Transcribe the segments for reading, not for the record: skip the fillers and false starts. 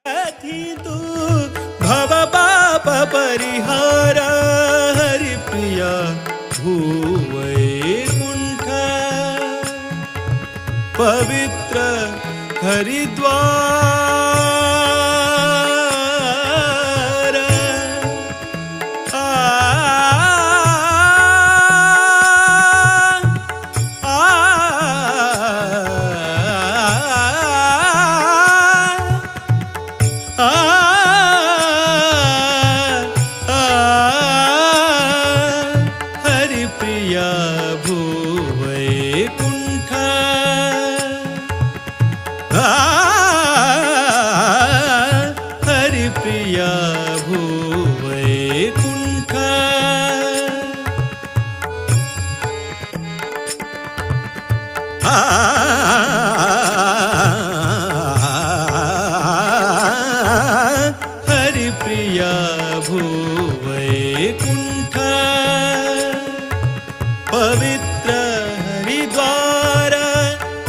तू भव पाप परिहार हरि प्रिया भूवैकुण्ठ पवित्र हरिद्वार हरिप्रिया भूवैकुण्ठ हरिप्रिया भूवैकुण्ठ हरिप्रिया भूवैकुण्ठ पवित्र हरिद्वार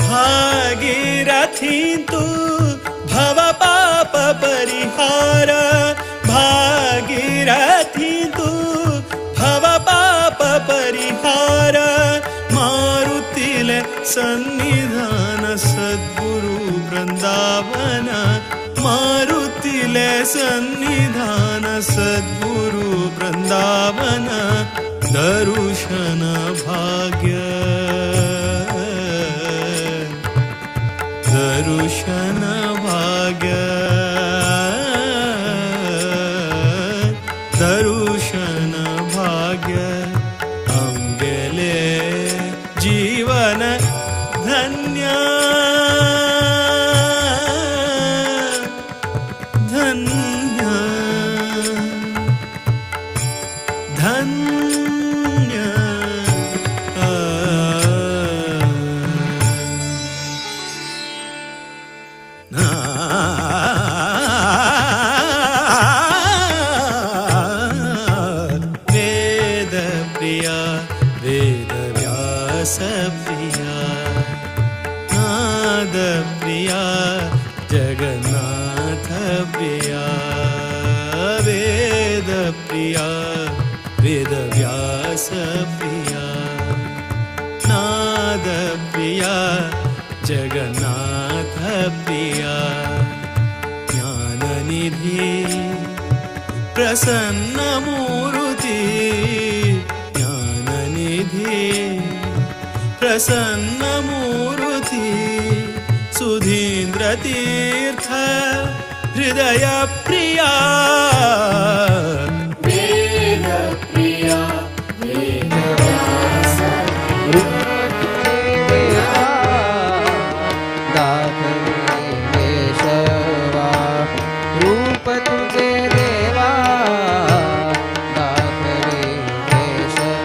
भागीरथी तू भव पाप परिहार भागीरथी तू भव पाप परिहार मारुतिले सन्निधान सद्गुरु वृंदावन मारुतिले सन्निधान सद्गुरु वृंदावन दर्शन भाग्य दर्शन भाग्य दर्शन भाग्य हम गेले जीवन धन्य धन्य धन्य वेद प्रिया वेद व्यास प्रिया नाद प्रिया जगन्नाथ प्रिया वेद प्रिया वेद व्यास प्रिया नाद प्रिया जगन्नाथ प्रिया ज्ञाननिधि प्रसन्न मूर्ति ज्ञाननिधि प्रसन्न मूर्ति सुधीन्द्र तीर्थ हृदय प्रिया वेद प्रिया वेद व्यास केशवा रूप तुझे देवा दाखले केशव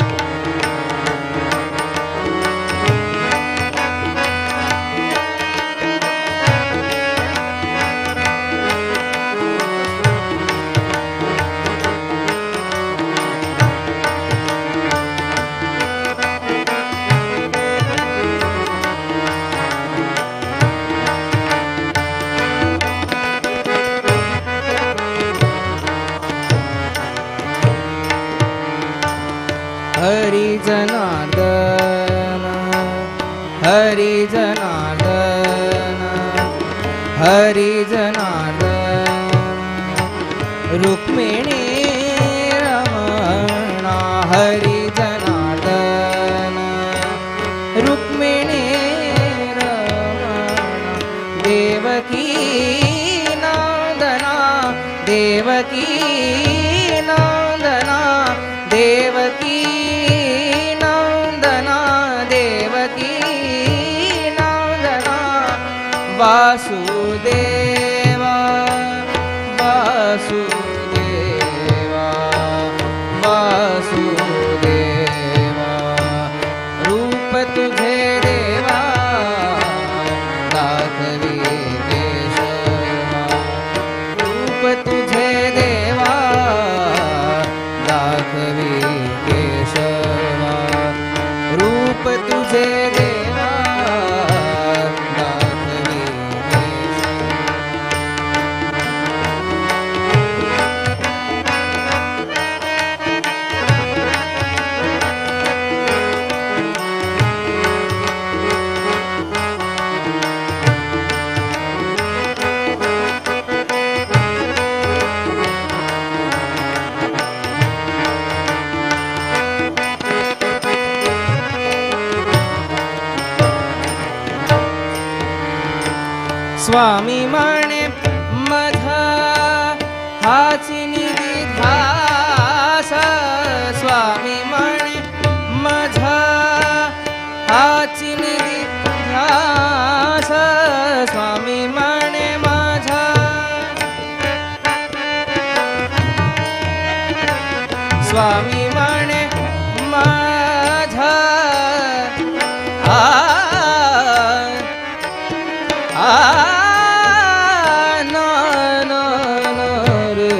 हरि जनार्दन हरि जनार्दन हरि जनार्दन रुक्मिणी रमणा हरि जनार्दन रुक्मिणी रमणा देवकी नंदना देवकी नंदना देवकी नंदना देवकी नंदना वासुदेवा वासुदेवा वासुदेवा रूप तुझे देवा दाखली केशवा रूप तुझे देवा दाखवी केशवा रूप तुझे देवा दाखवी केशवा स्वामी म्हणे माझा हाची निधी ध्यास स्वामी म्हणे माझा हाची निधी ध्यास स्वामी म्हणे माझा स्वामी म्हणे माझा ना ना ना रे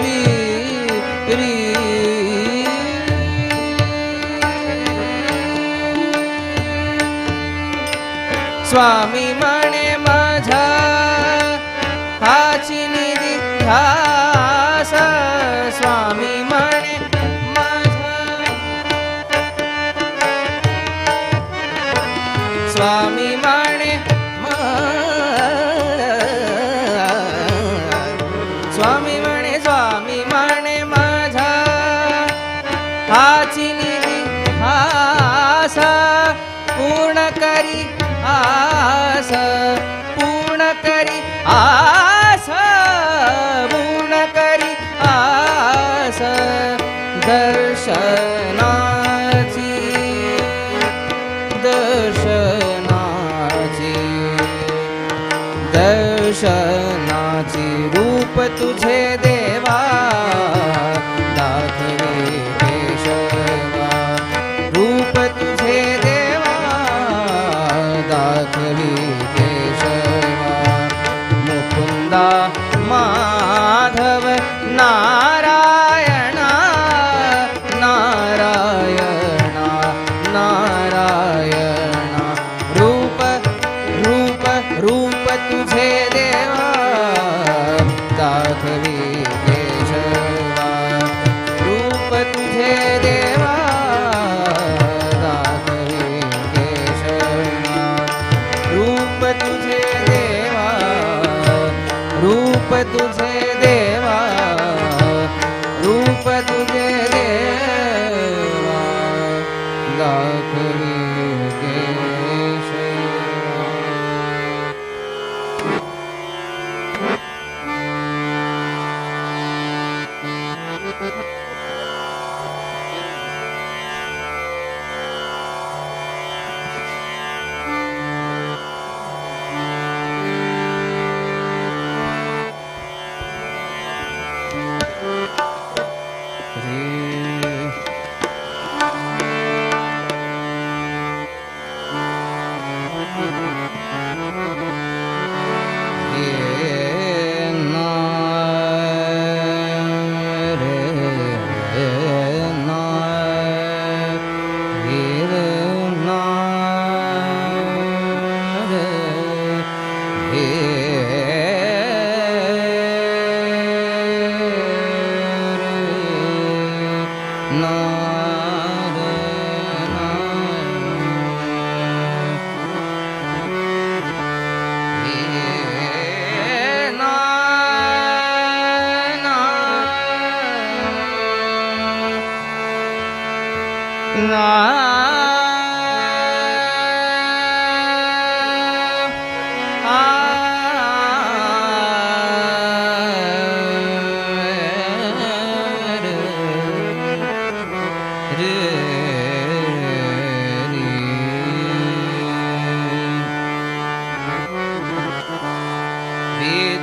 री री स्वामी म्हणे माझा हाची निधी ध्यास स्वामी म्हणे माझा स्वामी म्हणे स्वामी म्हणे माझा हाची निधी ध्यास पूर्ण करी आस पूर्ण करी आस पूर्ण करी आस दर्शनाची दर्शनाची दर्शनाची रूप तुझे देवा दाखवे केशवा रूप तुझे देवा दाखवे केशवा मुकुंदा माधव नारायणा नारायणा नारायणा रूप रूप रूप तुझे देवा दाखवी केशवा रूप तुझे देवा दाखवी केशवा रूप तुझे देवा रूप तुझे देवा रूप तुझे देवा दाखवी केशवा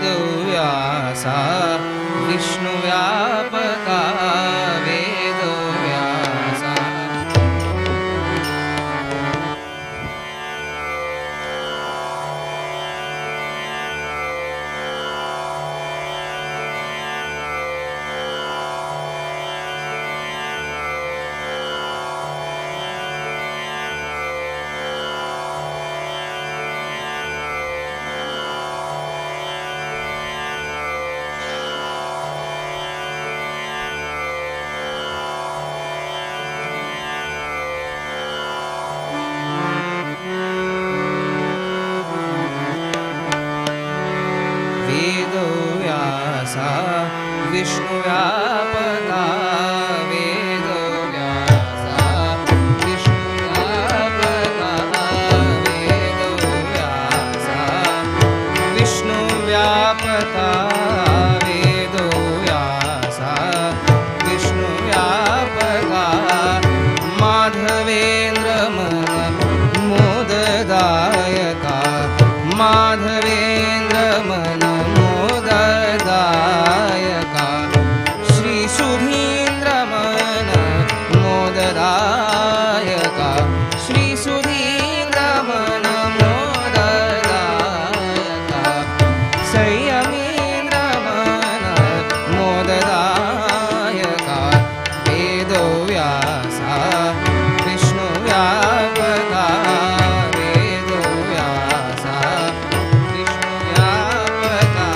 वेदव्यासा विष्णुव्यापका वेदव्यासा माधवेन्द्र मन मोददायका माधवेन्द्र मन मोददायका श्री सुधीन्द्र मन मोददायका श्री सुधीन्द्र मन मोददायका संयमीन्द्र मन मोददायका वेदव्यासा विष्णुव्यापका वेदव्यासा विष्णुव्यापका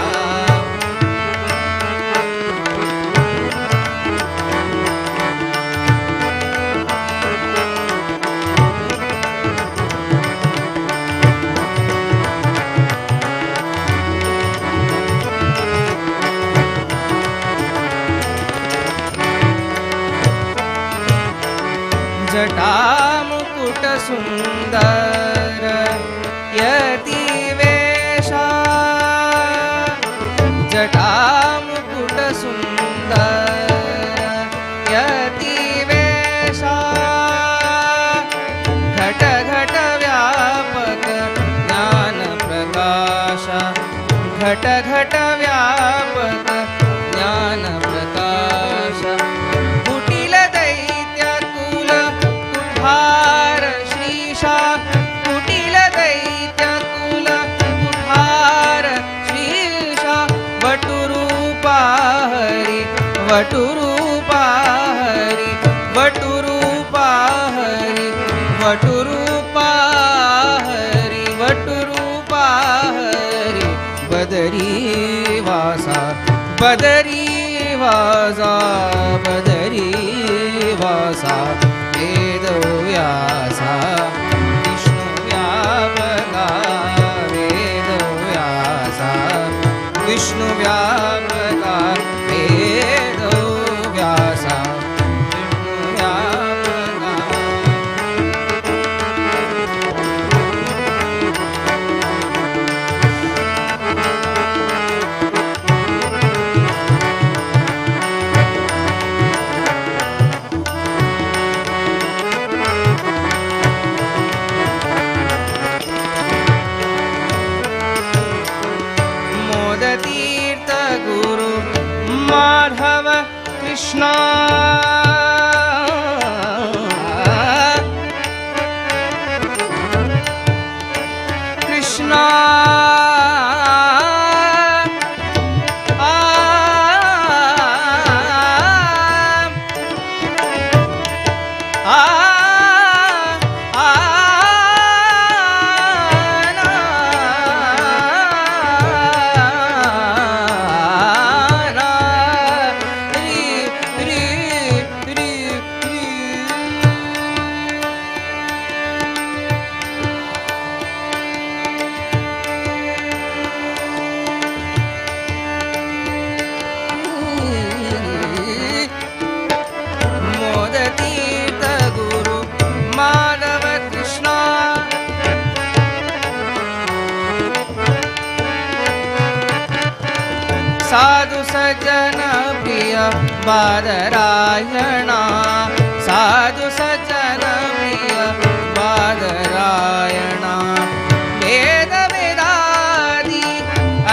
जटामुकुट सुन्दर यतिवेशा जटामुकुट सुन्दर यतिवेशा घट घट व्यापक ज्ञान प्रकाश घट घट व्यापक ज्ञान प्रकाश कुटिल दैत्य कुल कुठार श्रीशा कुटिल दैत्य कुल कुठार श्रीशा वटुरूपा हरि वटुरूपा हरि वटुरूपा हरि वटुरूपा हरि वटुरूपा हरि बदरी वासा बदरी वासा बदरी वासा वेदव्यासा विष्णुव्यापका वेदव्यासा विष्णुव्यापका वेदव्यासा विष्णुव्यापका मोदतीर्थ गुरु माधव कृष्णा कृष्णा मोदतीर्थ गुरु माधव कृष्णा साधु सज्जन प्रिय बादरायणा साधु सज्जन प्रिय बादरायणा वेद वेदादि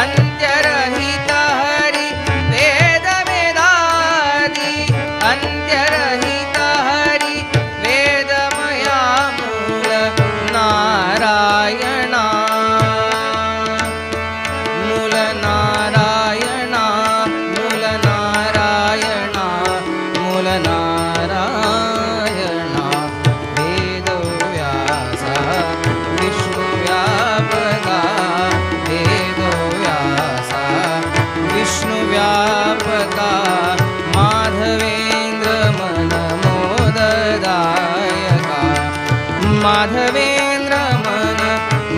अंत्यरहित हरि वेद वेदादि अंत्यरहित हरि वेदमया मूल नारायणा मूल नारायणा मूल नारायणा मूल नारायणा वेदव्यासा विष्णुव्यापका वेदव्यासा विष्णुव्यापका माधवेन्द्र मन मोददायका माधवेन्द्र मन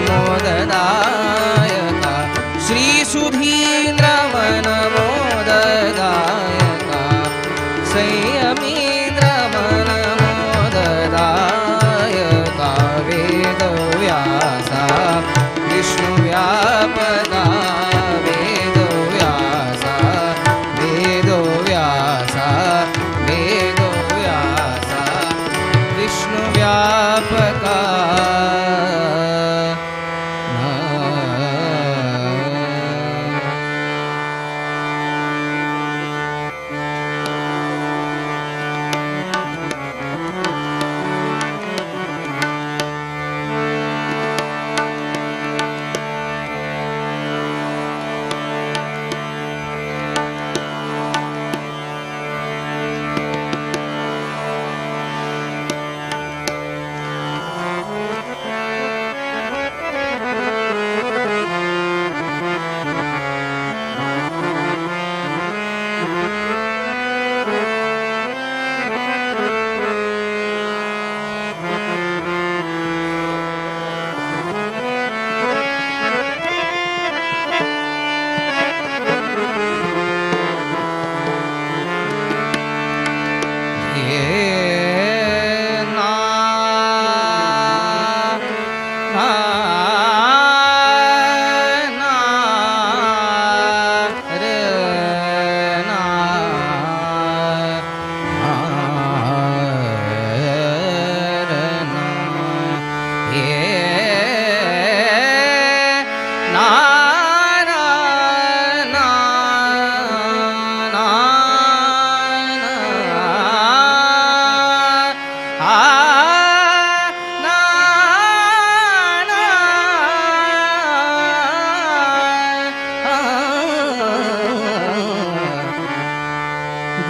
मोददायका श्री सुधीन्द्र मन मोददायका संयमीन्द्र मन मोददायका वेदव्यासा विष्णुव्यापका वेदव्यासा वेदव्यासा वेदव्यासा विष्णु व्यापका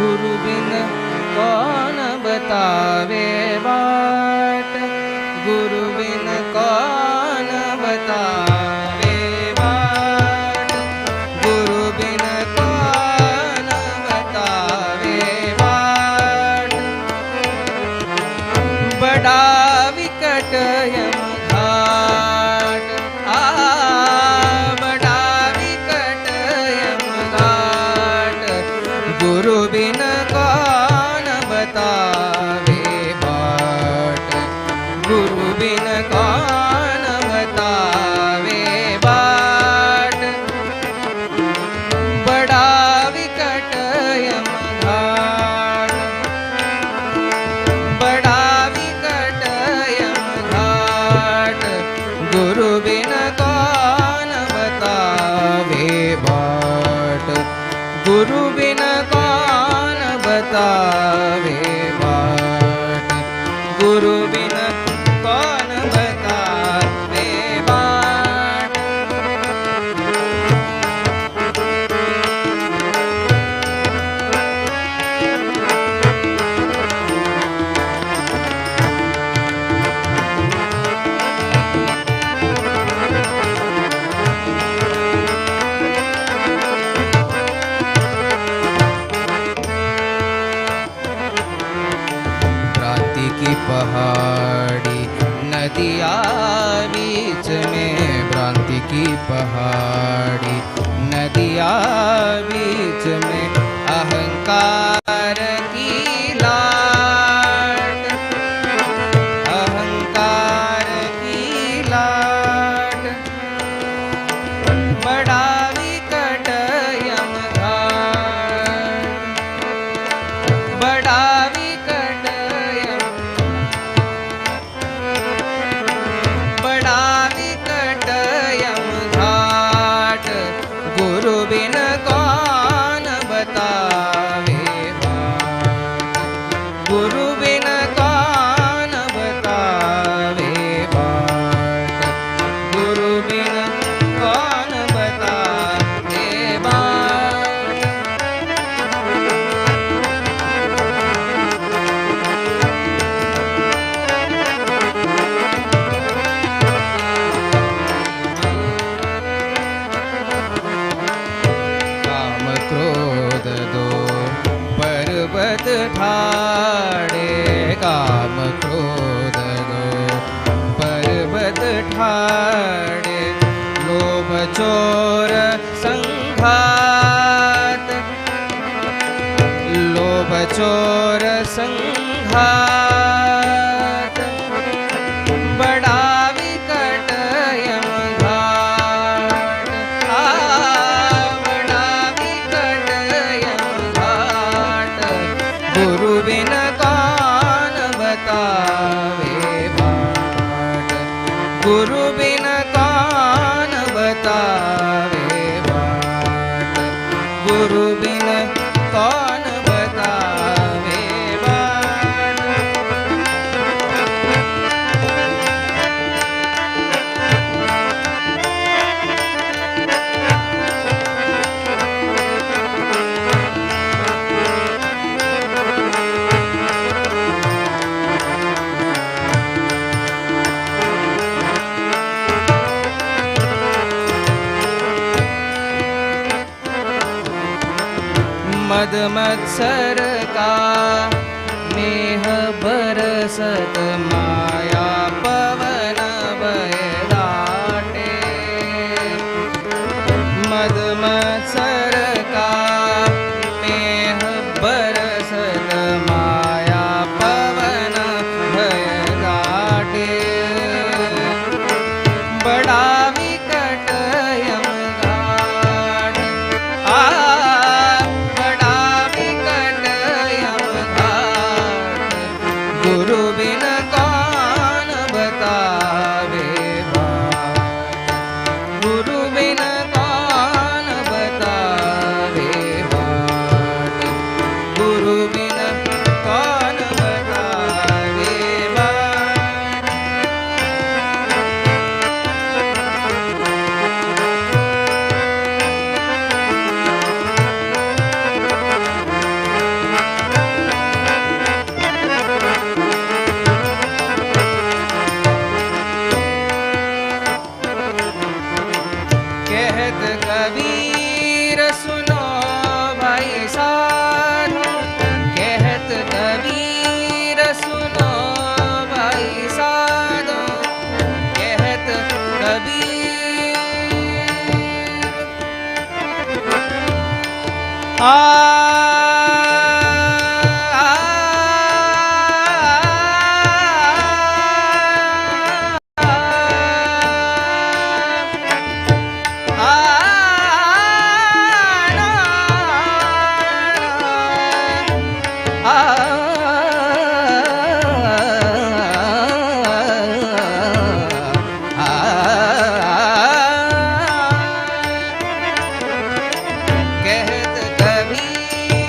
गुरु बिन कौन बतावे बाट, गुरु बिन कौन बतावे बाट, गुरु बिन कौन बतावे बाट। बड़ा विकट यम घाट, बड़ा विकट यम घाट, गुरु बिन कौन बतावे बाट, गुरु बिन कौन बतावे बाट। बड़ा विकट यम घाट, बड़ा विकट यम घाट, गुरु बिन कौन बतावे बाट, गुरु बिन कौन बतावे बाट, गुरु बिन कौन बतावे बाट। भ्रांति की पहाड़ी नदिया बीच में, भ्रांति की पहाड़ी नदिया बीच में, अहंकार की लाट, अहंकार की लाट। बड़ा विकट यम घाट, बड़ा विकट यम, बड़ा विकट यम घाट, गुरु बिन कौन बतावे बाट, गुरु बिन कौन बतावे बाट, गुरु बिन कौन बतावे बाट। काम क्रोध दो पर्वत ठाड़े, काम क्रोध दो पर्वत ठाड़े, लोभ चोर संघात, लोभ चोर संघात। बड़ा विकट यम घाट, बड़ा विकट यम घाट, गुरु बिन कौन बतावे बाट गुरु बिन कौन बतावे बाट गुरु बिन कौन बतावे बाट मद मत्सर का मेह बरसत माया पवन बह दाटे मद मत्सर का मेह बरसत माया पवन भय दाटे बड़ा विकट यमघाट बड़ा विकट यमघाट गुरु बिन कौन बतावे बाट गुरु बिन कौन बतावे बाट गुरु बिन कौन बतावे बाट कहत कबीर सुनो भाई साधु कहत कबीर सुनो भाई साधु कहत कबीर कहत कबीर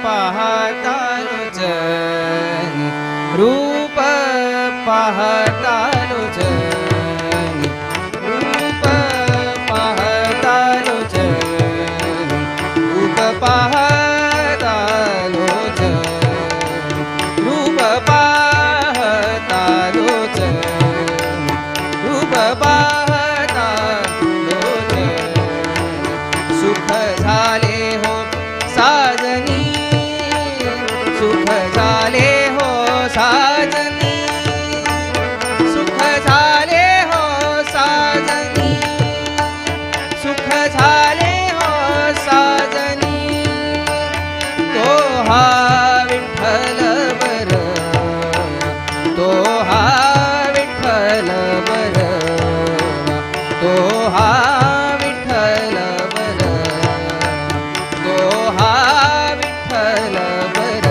पाहतालोच रूप पाहतालोच रूप पाहतालोच रूप पाहतालोच रूप पाहतालोच रूप पाहतालोच सुख झाले हो साजनी सुख झाले हो साजनी सुख झाले हो साजनी सुख झाले हो साजनी तो हा विठ्ठल बर तो हा विठ्ठल बर तो हा विठ्ठल बर तो हा विठ्ठल बर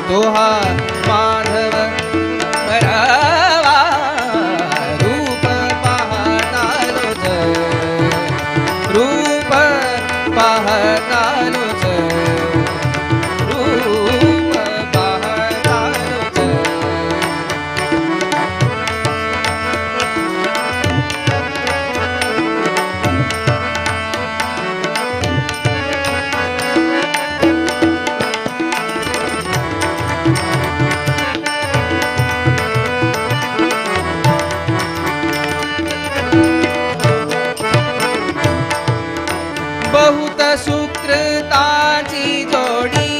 तो हा माधव बरावा रूप पाहतालोच रूप पाहतालोच रूप पाहतालोच बहुत सुकृताची जोडी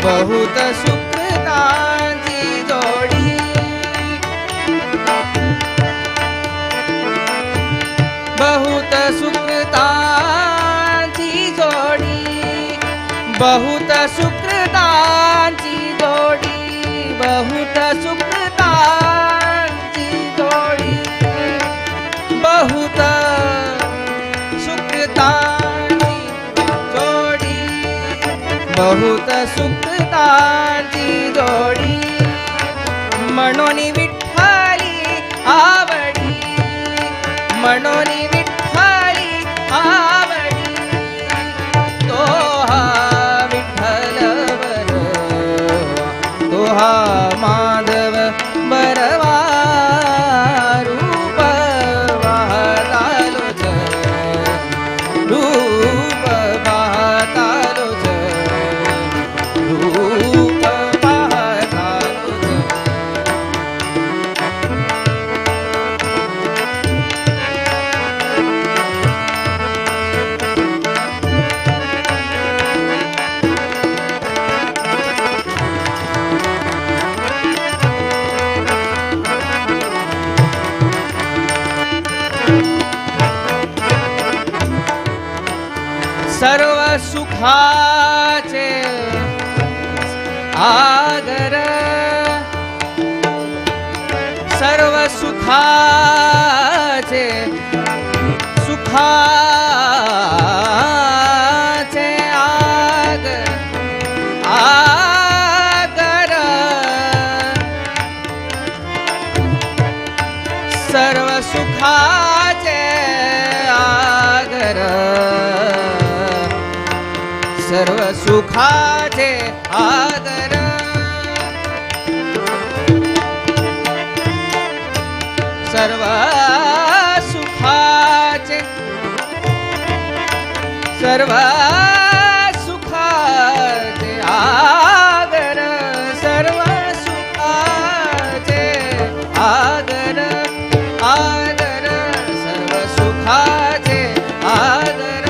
बहुत सुकृताची जोडी बहुत सुकृताची जोडी बहुत सुकृताची जोडी बहुत सुकृताची जोडी बहुत सुकृताची जोडी बहुत सुकृताची जोडी म्हणून विठ्ठली आवडी म्हणून विठ्ठली आवडी तो हा विठ्ठल बर तो हा माधव बरवा रूप पाहतालोच रूप पाहतालोच रूप पाहतालोच सर्व सुखाचे आगर सर्व सुखाचे सुखाचे आगर आगर सर्व सुखाचे आगर सर्व सुखाचे आगर सर्व सुखाचे सर्व सुखाचे आगर सर्व सुखाचे आगर आगर सर्व सुखाचे आगर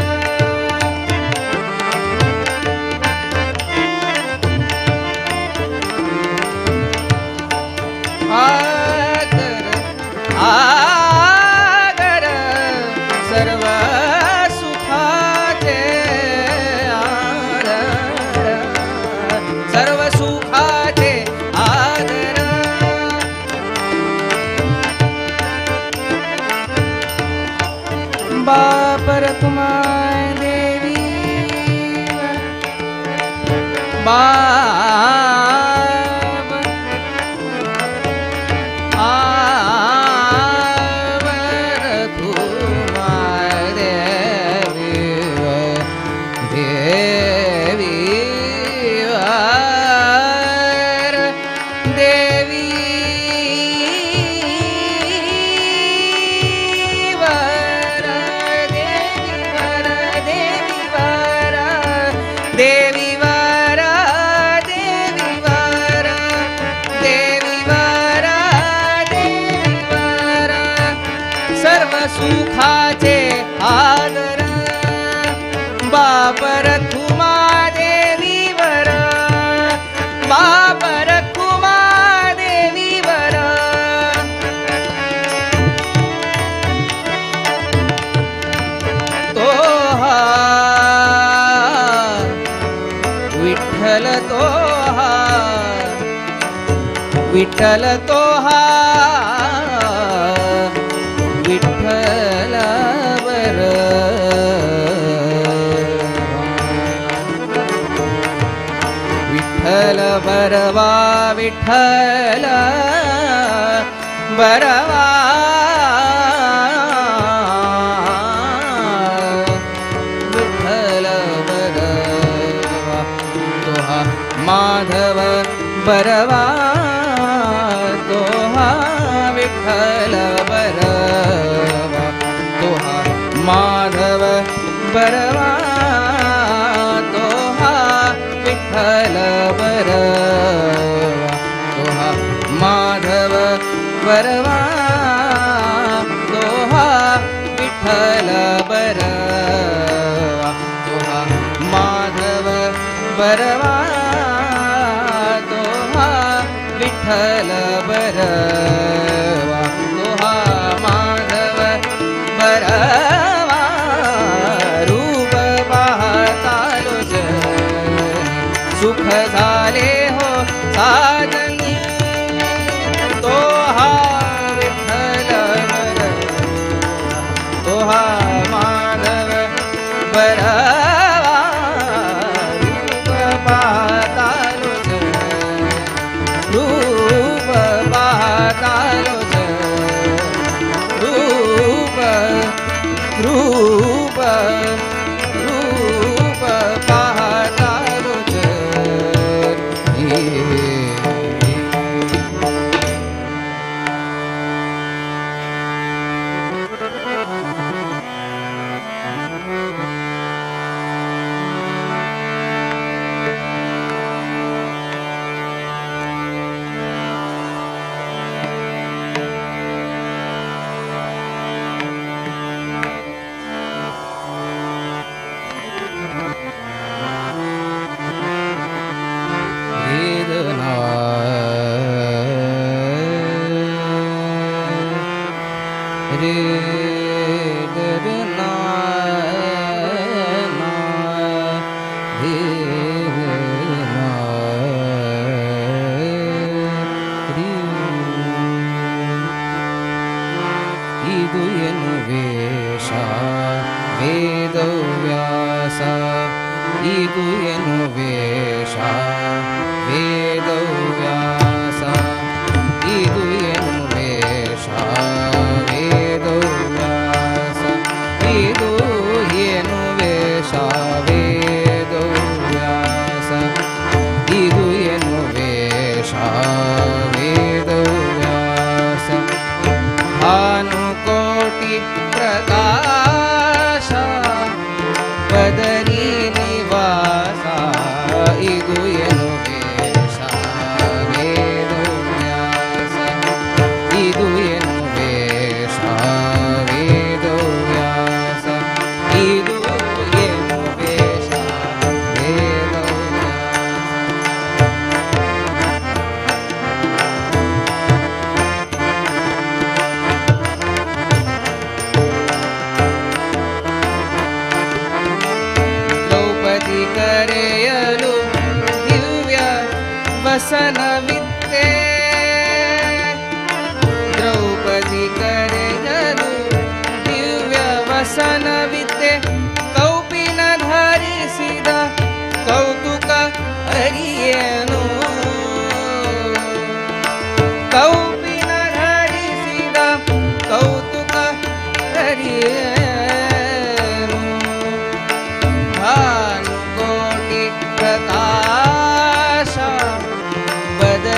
आगर आगर सर्व सुखाचे आगर सर्व सुखाचे आगर बापर कुमार देवी बाप आवर कुमार देवी देवी देवीवर देवीवर देवीवर देवीवर सर्व सुखाचे आदर बापर तुमा देवीवर बापर तुमा देवीवर तो हा विठ्ठल तो हा विठ्ठल तो हा विठ्ठल बर विठ्ठल बरवा विठ्ठल बरवा विठ्ठल बरवा तोहा माधव बरवा तोहा विठ्ठल बरवा तोहा माधव बरवा तोहा विठ्ठल बरवा तोहा माधव बरवा तोहा विठ्ठल बरवा तोहा माधव बरवा तोहा विठ्ठल बरवा तोहा माधव बरवा रूप पाहतालो सुख झाले हो साजनी तोहा विठ्ठल बरवा तोहा माधव बरवा रूप पाहतालो रूप पाहतालो रूप रूप रूप पाहतालो वेदना रे दरना वेदना रे ಇದು ಎನ್ನು ವೇಷ ವೇದವ್ಯಾಸ ಇದು ಎನ್ನು ವೇಷ ವೇದವ್ಯಾಸ ಇದು ಎನ್ನು ವೇಷ ವೇದವ್ಯಾಸ ಇದು ಏನು ವೇಷ ವೇದವ್ಯಾಸ ಇದು ಏನು ವೇಷ ವೇದವ್ಯಾಸ ಭಾನುಕೋಟಿ ಪ್ರಕಾಶ ಪದರಿ ನಿವಾಸ ಇದು ಏನು ವೇಷ ವೇದವ್ಯಾಸ ಇದು ಏನು ವೇಷ ವೇದವ್ಯಾಸ ಇದು ಏನು ವೇಷ ವೇದವ್ಯಾಸ ದ್ರೌಪದಿ ಕರೆಯಲು ದಿವ್ಯ ವಸನವಿತ್ತೆ ದ್ರೌಪದಿ ಕರೆಯಲು ದಿವ್ಯ ವಸನವಿತ್ತೆ ಕೌಪಿನ ಧರಿಸಿದ ಕೌತುಕ ಅರಿಯೇನು ಕೌಪಿನ ಧರಿಸಿದ ಕೌತುಕ ಅರಿಯೇನು ಭಾನುಕೋಟಿ ಪ್ರಕಾಶ ಬದರಿ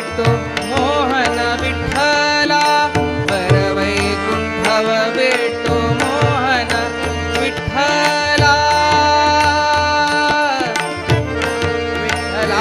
ಬಿಟ್ಟು ಮೋಹನ ವಿಠಲ ವರವೈಕುಂಠವ ಬಿಟ್ಟು ಮೋಹನ ವಿಠಲ ವಿಠಲ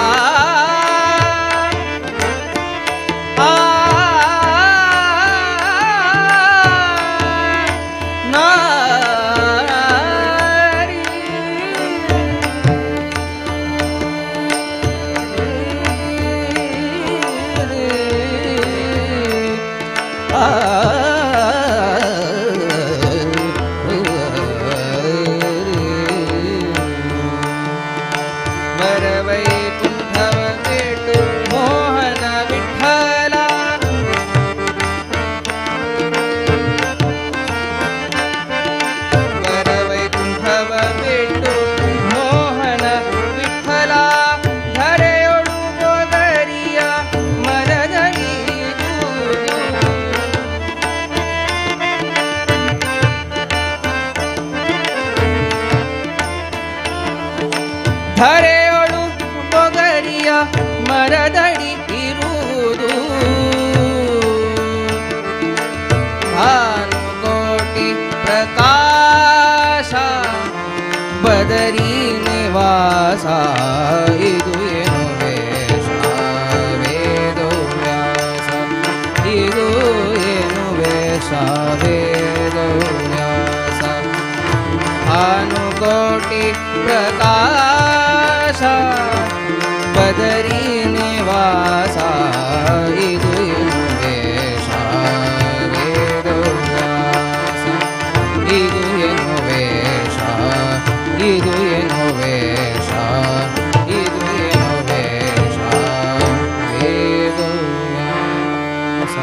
ವರವೈಕುಂಠವ ಬಿಟ್ಟು ಮೋಹನ ವಿಠಲ ವರವೈಕುಂಠವ ಬಿಟ್ಟು ಮೋಹನ ವಿಠಲ ಧರೆಯೊಳು ಬೋದರಿಯ ಮರದಲ್ಲಿ ಧರೆಯೊಳು ಬೊಗರಿಯ ಮರದಡಿ ಇರುವುದು ಭಾನುಕೋಟಿ ಪ್ರಕಾಶ ಬದರಿ ನಿವಾಸ ಇದು ಏನು ವೇಷ ವೇದವ್ಯಾಸ ಇದು ಏನು ವೇಷ ವೇದವ್ಯಾಸ ಭಾನುಕೋಟಿ ಪ್ರಕಾಶ ಬದರಿ ನಿವಾಸ ಇದು ಏನು ವೇಷ ವೇದವ್ಯಾಸ ಇದು ಏನು ವೇಷ ಇದು ಏನು ವೇಷ ಇದು ಏನು ವೇಷ ವೇದವ್ಯಾಸ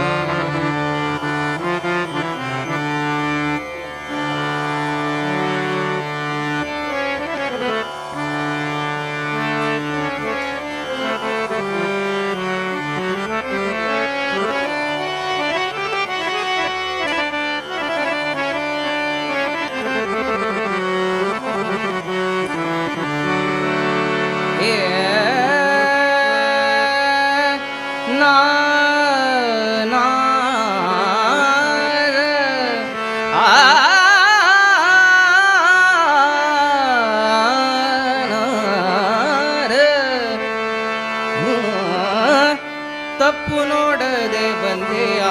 ತಪ್ಪು ನೋಡದೆ ಬಂದೆಯ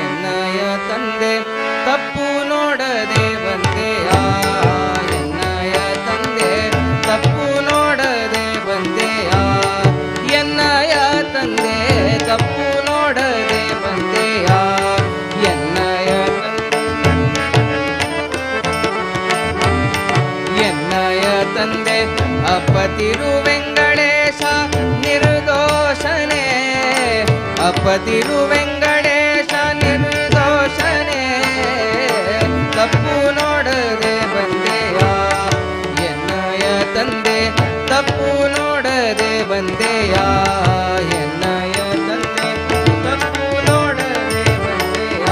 ಎನ್ನಯ ತಂದೆ ತಪ್ಪು ನೋಡದೆ ಬಂದೆಯ ಎನ್ನಯ ತಂದೆ ತಪ್ಪು ನೋಡದೆ ಬಂದೆಯ ಎನ್ನಯ ತಂದೆ ತಪ್ಪು ನೋಡದೆ ಬಂದೆಯ ಎನ್ನಯ ಎನ್ನಯ ತಂದೆ ಅಪ್ಪತಿರು ವೆಂಕಟೇಶ ನಿರ್ದೋಷನೆ ಅಪ್ಪತಿರು ವೆಂಕಟೇಶ ನಿರ್ದೋಷನೆ ತಪ್ಪು ನೋಡದೆ ಬಂದೆಯ ಎನ್ನಯ ತಂದೆ ತಪ್ಪು ನೋಡದೆ ಬಂದೆಯ ಎನ್ನಯ ತಂದೆ ತಪ್ಪು ನೋಡದೆ ಬಂದೆಯ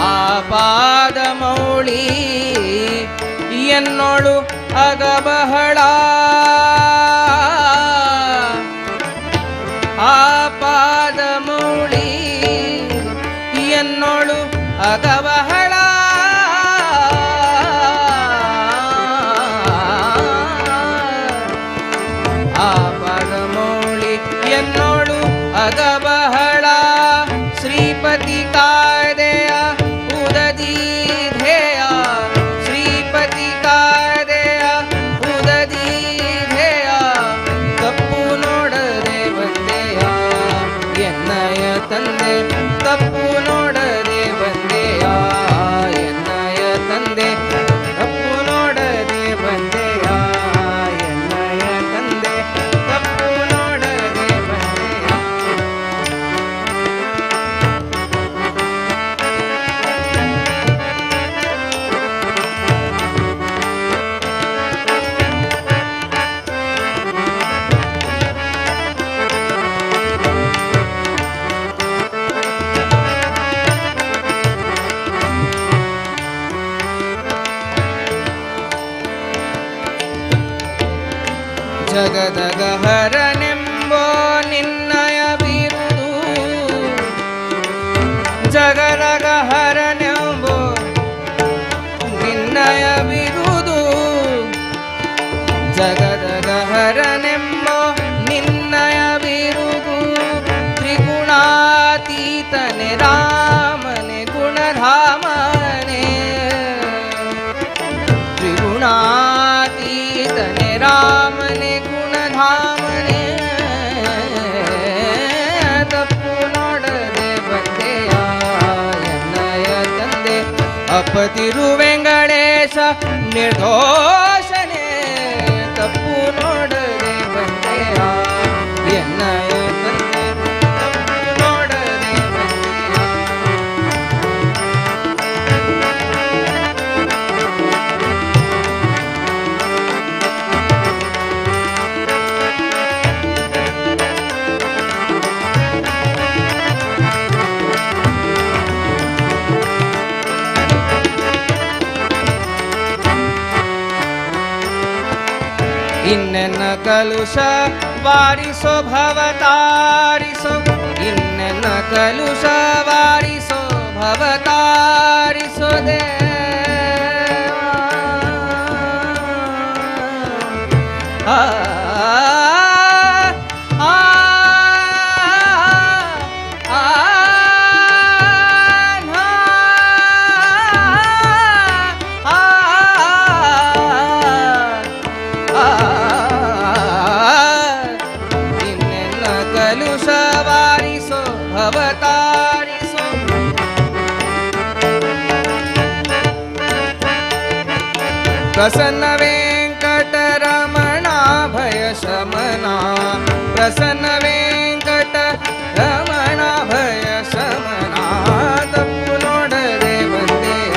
ಆಪಾದ ಮೌಳಿ ಎನ್ನೋಳು ಅಗಬಹಳ ಆಪಾದ ಮೌಳಿ ಎನ್ನೋಳು ಅಗಬಹಳ ಆಪಾದ ಮೌಳಿ ಎನ್ನೋಳು ಅಗಬಹಳ ಶ್ರೀಪತಿ ಕಾಯ್ದೆಯ ಉದದಿ ಧ್ಯೇಯ ಶ್ರೀಪತಿ ಕಾಯ್ದೆಯ ಉದದಿ ಜಗದಗಹರನೆಂಬೋ ನಿನ್ನಯ ಬಿರುದು ಜಗದಗಹರನೆಂಬೋ ನಿನ್ನಯ ಬಿರುದು ಜಗದಗಹರನೆಂಬೋ ನಿನ್ನಯ ಬಿರುದು ತ್ರಿಗುಣಾತೀತನೆ ರಾಮನೆ ಗುಣಧಾಮನೆ ತ್ರಿಗುಣಾತೀತನೆ ರಾಮನೆ ಗುಣಧಾಮನೆ ತಪ್ಪು ನೋಡದೆ ಬಂದೆಯ ಎನ್ನಯ ತಂದೆ ಅಪ್ಪತಿರುವೆಂಗಳೇಶ ನಿರ್ದೋಷನೆ ತಪ್ಪು ನೋಡದೆ ಬಂದೆಯ ಎನ್ನಯ ತಂದೆ ತಪ್ಪು ನೋಡದೆ ಬಂದೆಯ ಇನ್ನೆನ್ನ ಕಲುಷ ವಾರಿಸೋ ಭವತಾರಿಸೋ ಇನ್ನೆನ್ನ ಕಲುಷ ವಾರಿಸೋ ಭವತಾರಿಸೋ ದೇವಾ ಇನ್ನೆಲ್ಲ ಕಲುಷ ವಾರಿಸೋ ಭವತಾರಿಸೋ ಪ್ರಸನ್ನ ವೆಂಕಟರಮಣ ಭಯ ಶಮನ ಪ್ರಸನ್ನ ವೆಂಕಟರಮಣ ಭಯ ಶಮನ ತಪ್ಪು ನೋಡದೆ ಬಂದೆಯ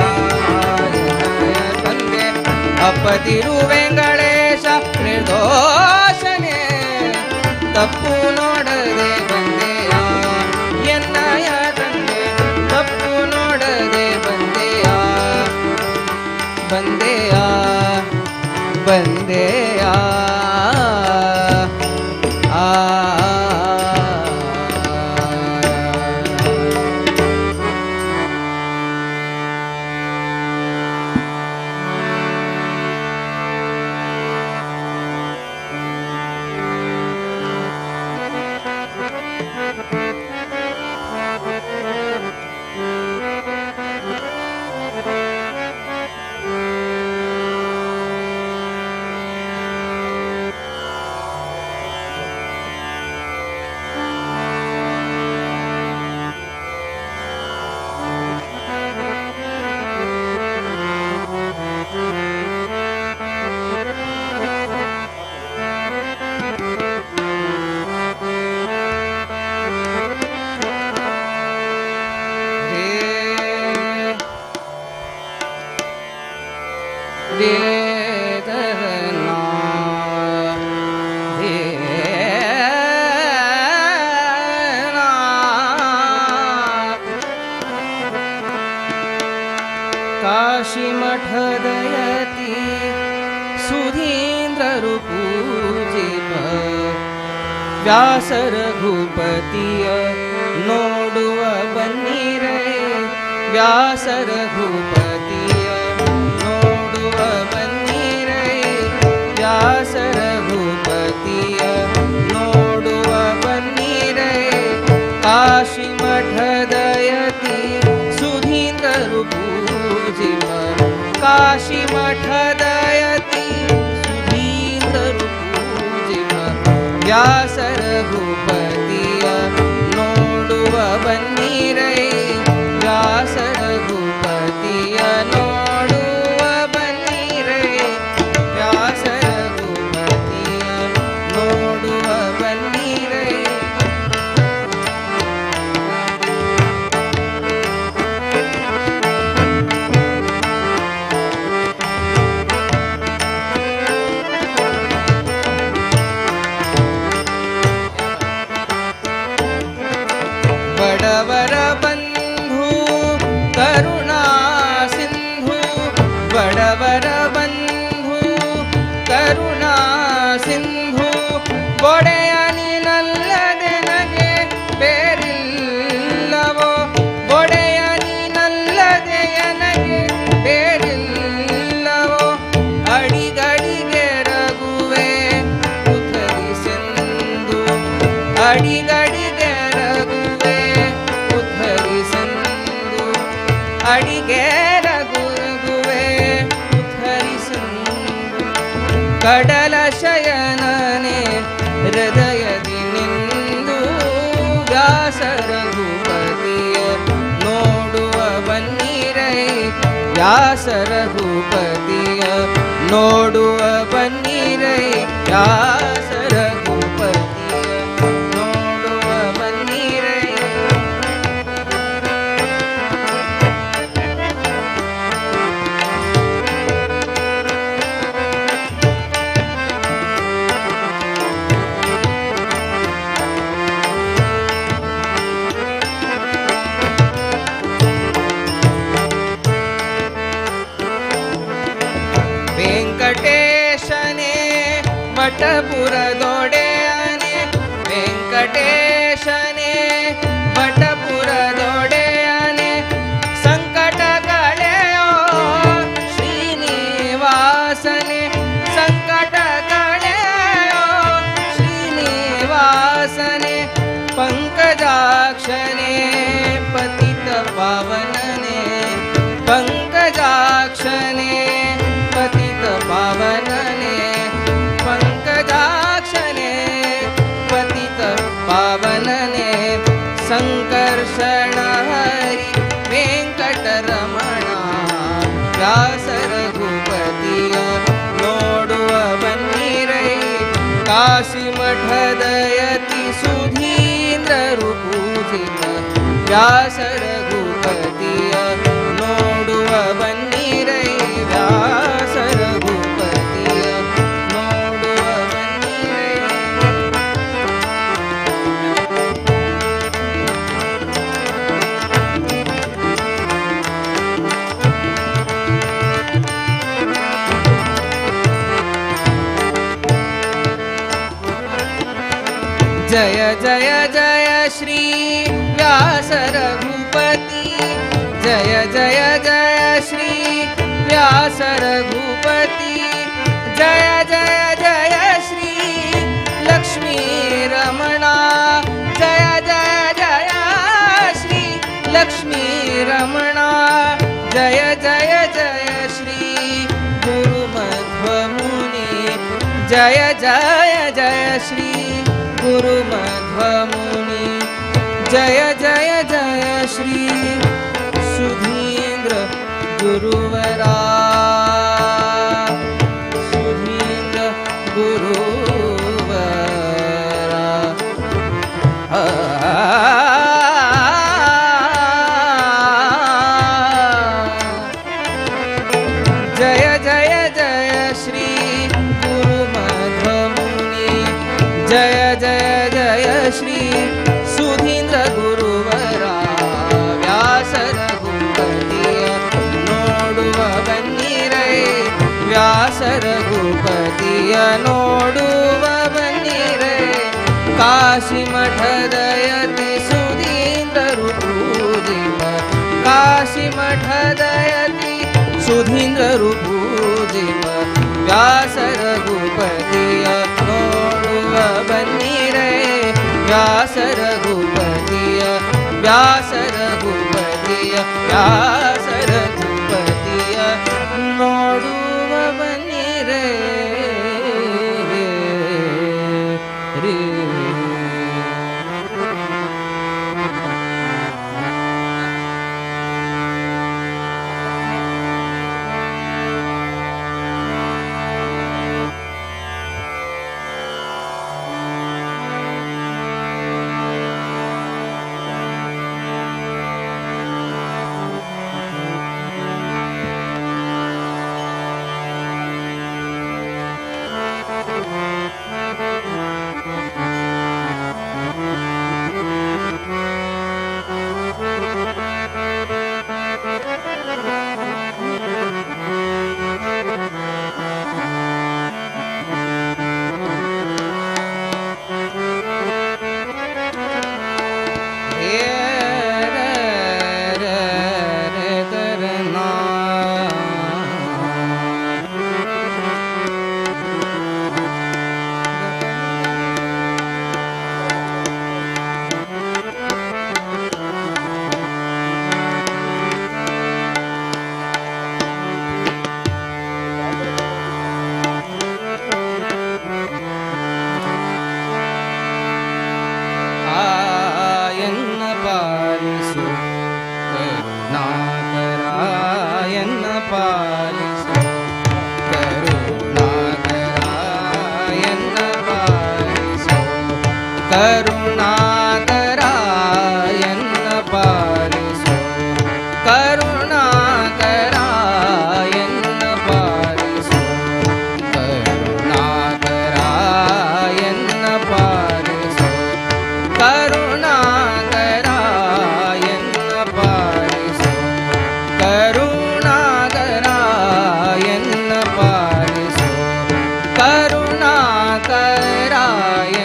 ತಂದೆ ಅಪ್ಪತಿರುವೆಂಗಳೇಶ ನಿರ್ದೋಷನೆ ತಪ್ಪು ನೋಡದೆ ಬಂದೆಯ ಎನ್ನಯ ತಂದೆ ತಪ್ಪು ನೋಡದೆ ಬಂದೆಯ ಬಂದೆಯ ಬಂದೆಯ ಆ ವೇದನಾ ವೇದನಾ ಕಾಶಿ ಮಠದಯತಿ ಸುಧೀಂದ್ರರು ಪೂಜಿಪ ವ್ಯಾಸ ರಘುಪತಿಯ ನೋಡುವ ಬನ್ನಿರೆ ವ್ಯಾಸ ರಘುಪತಿಯ ನೋಡುವ ಬನ್ನಿರೆ ವ್ಯಾಸ ರಘುಪತಿಯ ನೋಡುವ ಬನ್ನಿರೆ ಕಾಶಿ ಮಠದಯತಿ ಸುಧೀಂದ್ರರು ಪೂಜಿಪ ಕಾಶಿ ಮಠದಯತಿ ಸುಧೀಂದ್ರರು ಪೂಜಿಪ ವ್ಯಾಸ ರಘುಪತಿಯ ನೋಡುವ ಬನ್ನಿರೆ ವ್ಯಾಸ ರಘುಪತಿಯ ನೋಡುವ ಬನ್ನಿರೆ ವ್ಯಾಸ ರಘುಪತಿಯ ನೋಡುವ ಬನ್ನಿರೆ ಬಡವರ ಬಂಧು ಕರುಣಾ ಸಿಂಧು ಬಡವರ ಬಂಧು ಕರುಣಾ ಸಿಂಧು ಒಡೆಯ ನೀನಲ್ಲದೆ ನನಗೆ ಬೇರಿಲ್ಲವೋ ಒಡೆಯ ನೀನಲ್ಲದೆ ನನಗೆ ಬೇರಿಲ್ಲವೋ ಅಡಿಗಡಿಗೆ ರಘುವೆ ಉದ್ಧರಿಸೆಂದು ಅಡಿಗಡಿಗೆ ರಘುವೆ ಉದ್ಧರಿಸೆಂದು ಅಡಿಗೆ ರಘುವೆ ಉದ್ಧರಿಸೆಂದು ಕಡಲ ಶಯನನೆ ಹೃದಯದಿ ನಿಂದು ವ್ಯಾಸ ರಘುಪತಿಯ ನೋಡುವ ಬನ್ನಿರೈ ವ್ಯಾಸ ರಘುಪತಿಯ ನೋಡುವ ಬನ್ನಿರೈ ವ್ಯಾಸ ರಘುಪತಿಯ ನೋಡುವ ಬನ್ನಿರೈ ವೆಂಕಟೇಶನೇ ವಟಪುರದೊಡೆಯನೆ ವೆಂಕಟೇಶನೇ ವಟಪುರದೊಡೆಯನೆ ಸಂಕಟ ಕಳೆಯೋ ಶ್ರೀನಿವಾಸನೆ ಸಂಕಟ ಕಳೆಯೋ ಶ್ರೀನಿವಾಸನೆ ಪಂಕಜಾಕ್ಷನೇ ಪತಿತ ಪಾವನನೆ ಪಂಕಜಾಕ್ಷನೇ ಪತಿತ ಪಾವನನೆ ಪಂಕಜಾಕ್ಷನೇ ಪತಿತ ಪಾವನನೆ ಸಂಕರ್ಷಣ ಹರಿ ವೆಂಕಟರಮಣ ವ್ಯಾಸ ರಘುಪತಿಯ ನೋಡುವ ಬನ್ನಿರೈ ಕಾಶಿ ಮಠದಯತಿ ಸುಧೀಂದ್ರರು ಪೂಜಿತ ವ್ಯಾಸ ರಘುಪತಿಯ ನೋಡುವ ಬನ್ನಿರೈ ವ್ಯಾಸ ರಘುಪತಿಯ ನೋಡುವ ಬನ್ನಿರೈ जय जय जय श्री व्यास रघुपति जय जय जय श्री व्यास रघुपति जय जय जय श्री लक्ष्मी रमणा जय जय जय श्री लक्ष्मी रमणा जय जय जय श्री गुरुमध्व मुनि जय जय जय श्री गुरुमध्व मुनि जय जय जय श्री सुधींद्र गुरुवरा सुधींद्र गुरुवरा जय जय जय श्री गुरुमध्व मुनि जय जय जय श्री सुधींद्र गुरुवरा व्यास रघुपतिಯ ನೋಡುವ ಬನ್ನಿರೈ ವ್ಯಾಸ ರಘುಪತಿಯ ನೋಡುವ ಬನ್ನಿರೈ ಕಾಶಿ ಮಠದಯತಿ ಸುಧೀಂದ್ರರು ಪೂಜಿತ ಕಾಶಿ ಮಠದಯತಿ ಸುಧೀಂದ್ರರು ಪೂಜಿತ ವ್ಯಾಸ ರಘುಪತಿಯ ನೋಡುವ ಬನ್ನಿರೈ ವ್ಯಾಸ ರಘುಪತಿಯ ವ್ಯಾಸ ರಘುಪತಿಯ ವ್ಯಾಸ ರಘುಪತಿಯ ನೋಡುವ ಬನ್ನಿರೈ ರೇ ಕರುಣಾಕರಾ ಎನ್ನ ಪಾಲಿಸು ಕರುಣಾಕರಾ ಎನ್ನ ಪಾಲಿಸು ಕರುಣಾಕರಾ ಎನ್ನ ಪಾಲಿಸು ಕರುಣಾಕರಾ ಎನ್ನ ಪಾಲಿಸು ಕರುಣಾಕರಾ ಎನ್ನ ಪಾಲಿಸು ಕರುಣಾಕರಾ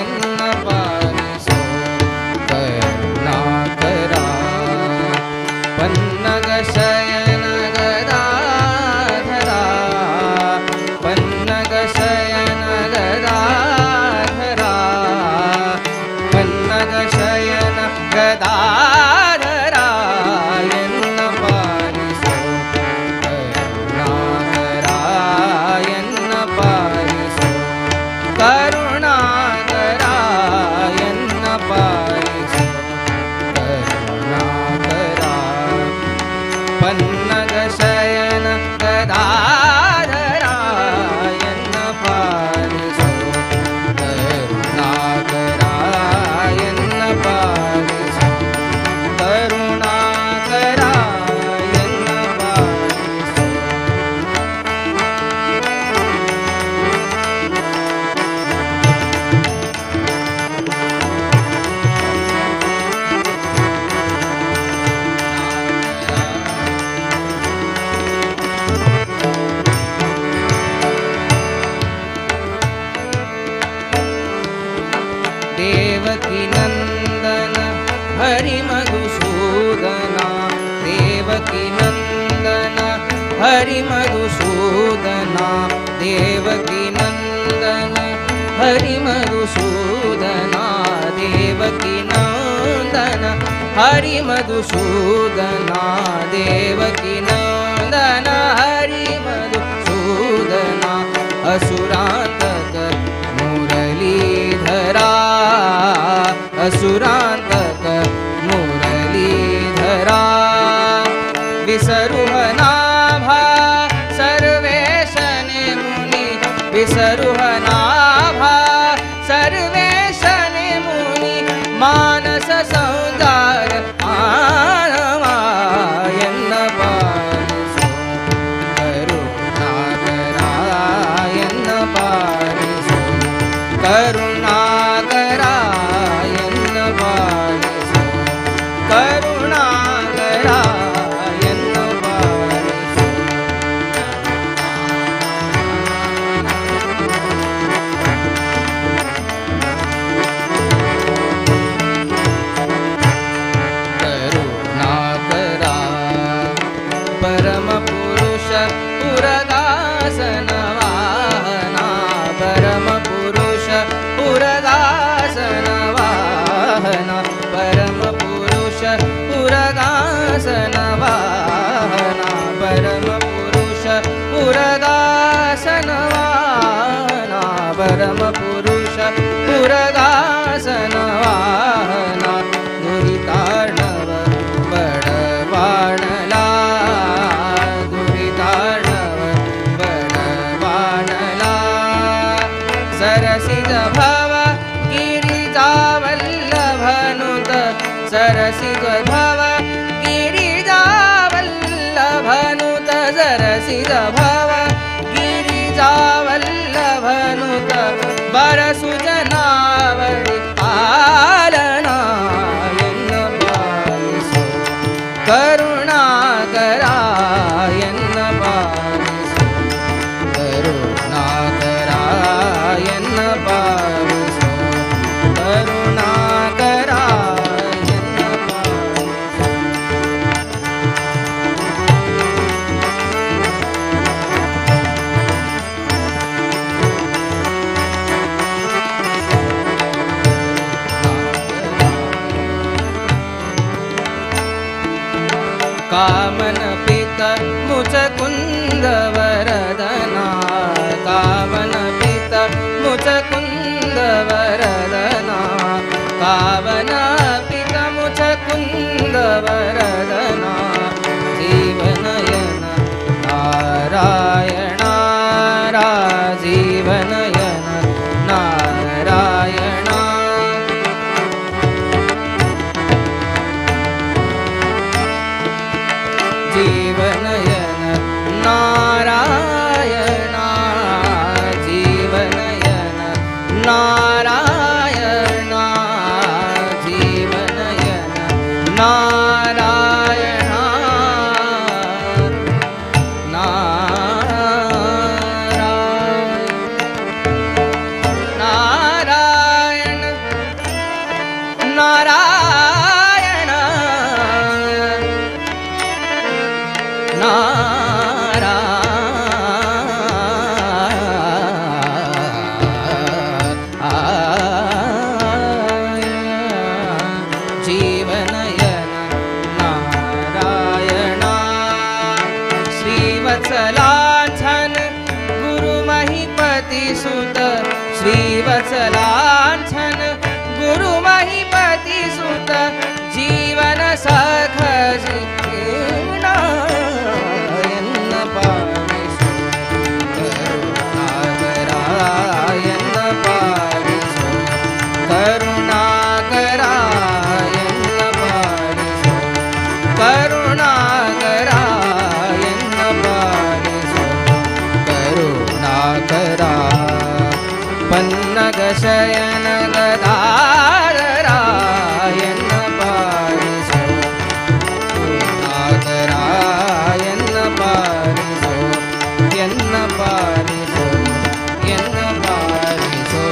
ಎನ್ನ ಪಾಲಿಸು ಕರುಣಾಕರಾ ಪನ್ನಗ ಶಯನ ಗದಾಧರ ಪನ್ನಗ ಶಯನ ಗದಾಧರ ಪನ್ನಗ ಶಯನ ಗದಾಧರ ಎನ್ನ ಪಾಲಿಸು ಕರುಣಾಕರಾ ಎನ್ನ ಪಾಲಿಸು ಕರುಣಾಕರಾ ಎನ್ನ ಪಾಲಿಸು ಕರುಣಾಕರಾ ಪನ್ನಗ ಶಯನ ಗದಾಧರ ಎನ್ನ ಪಾಲಿಸು ಕರುಣಾಕರಾ ಎನ್ನ ಪಾಲಿಸು ಕರುಣಾಕರಾ ಎನ್ನ ಪಾಲಿಸು देवकी नंदन हरि मधुसूदना देवकी नंदन हरि मधुसूदना देवकी नंदन हरि मधुसूदना देवकी नंदन हरि मधुसूदना देवकी नंदन हरि मधुसूदना असुरांतक मुरलीधरा असुरांतक मुरलीधरा विसरुहनाभा सर्वेशने मुनि विसरुहनाभा सर्वेशने मुनि मानस सौंदर्य आनवा ಎನ್ನ ಪಾಲಿಸು ಕರುಣಾಕರಾ ಎನ್ನ ಪಾಲಿಸು ಕರುಣಾಕರಾ ಎನ್ನ ಪಾಲಿಸು ಕರುಣಾಕರಾ ಎನ್ನ ಪಾಲಿಸು ಕರುಣಾಕರಾ ಪರಮ ಪುರುಷ ಪುರದಾಸನ ವಾಹನ ಪರಮ ಪುರುಷ ಪುರದಾಸನ ವಾಹನ ಪರಮ ಪುರುಷ ಪುರದಾಸನ ವಾಹನ ಪರಮ ಪುರುಷ ಪುರದಾಸನ ವಾಹನ ಪರಮ ಪುರುಷ ಪುರದಾಸನ ವಾಹನ ದುರಿತಾರ್ಣವ ಬಡವಾಣಲಾ ದುರಿತಾರ್ಣವ ಬಡವಾಣಲಾ ಸರಸಿದ ಭವ ಗಿರಿಜಾವಲ್ಲಭನುತ ಸರಸಿದ ಭವ ಗಿರಿಜಾವಲ್ಲಭನುತ ಸರಸಿದ ಭವ ಗಿರಿಜಾವಲ್ಲಭನುತ ಬರಸು ಜನಾವಳಿ ಪಾಲನಾ ಎನ್ನ ಪಾಲಿಸು ಕರುಣಾಕರಾ ಎನ್ನ ಪಾಲಿಸು ಕರುಣಾಕರಾ ಎನ್ನ ಪಾಲಿಸು ಕರುಣಾಕರಾ ಎನ್ನ ಪಾಲಿಸು कामन पित मुचकुंद वरदना कामन पित मुचकुंद वरदना कामन पित मुचकुंद वरदना जीवनयन नारायण जीवनयन नारायण नारायण जीवनयन नारायण नारायण नारायण जीवनयन नारायण श्रीवत्सलांछन गुरुमहिपति सुत श्रीवत्सलांछन गुरुमहिपति सुत जीवन सख पन्नगशयन गदाधरायन पारिसो नागरायन पारिसो यन्न पारिसो यन्न पारिसो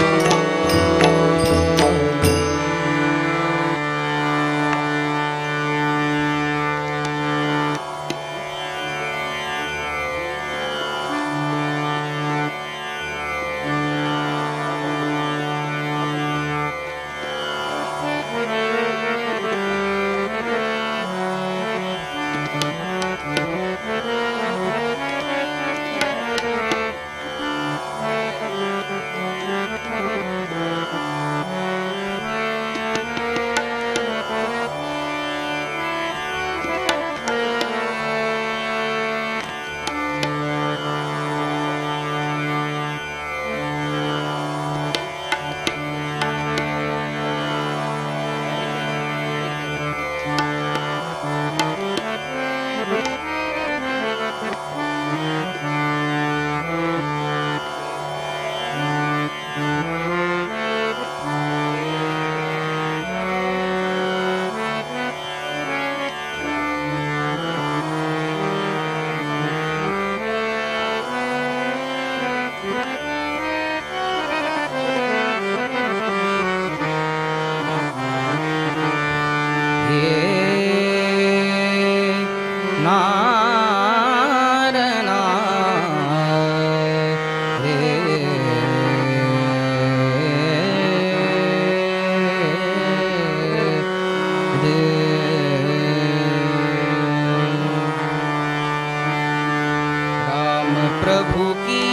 प्रभु की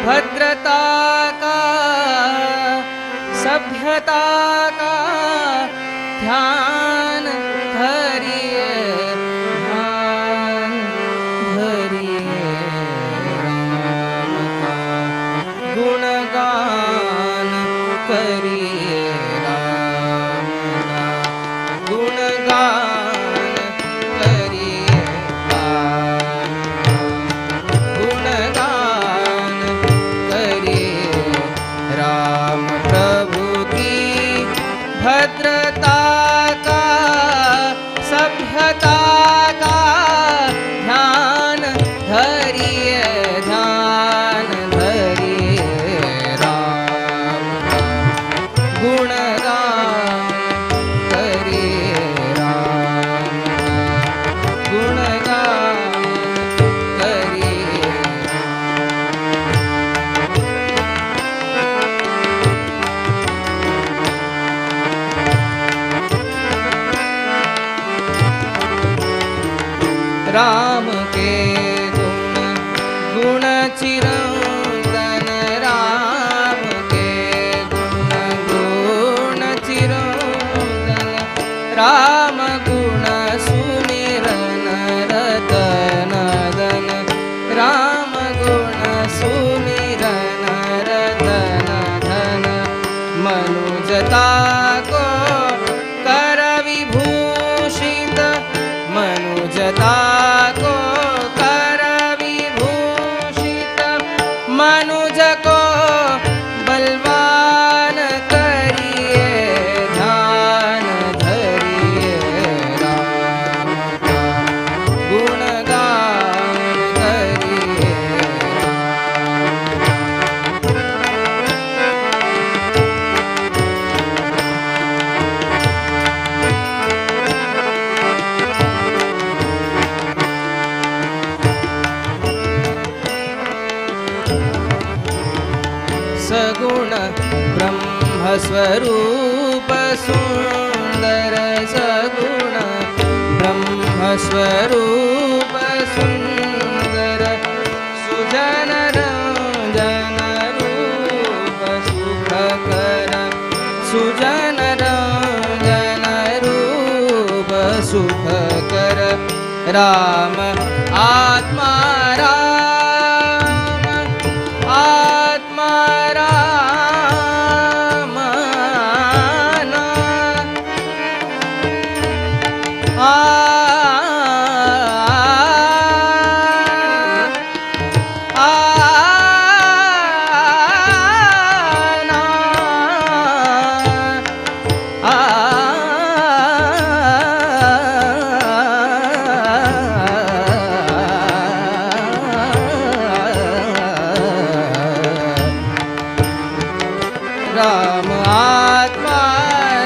भद्रता का सभ्यता का ध्यान धरिए ध्यान धरिए राम का गुणगान करिए राम का गुणगान करिए राम गुणगान करिए राम प्रभु की भद्रता का सभ्यता का ध्यान धरिए राम गुणगान करिए राम गुणगान करिए राम के गुण चिरंतन राम के गुण चिरंतन राम गुण सुमिरन रतन धन राम गुण सुमिरन रतन धन मनुजता को कर विभूषित मनुजता को कर विभूषित मनुज को बलवा सगुण ब्रह्मस्वरूप सुन्दर सगुण ब्रह्मस्वरूप सुन्दर सुजन रञ्जन रूप सुखकर सुजन रञ्जन रूप सुखकर राम आत्मा राम आत्मा राम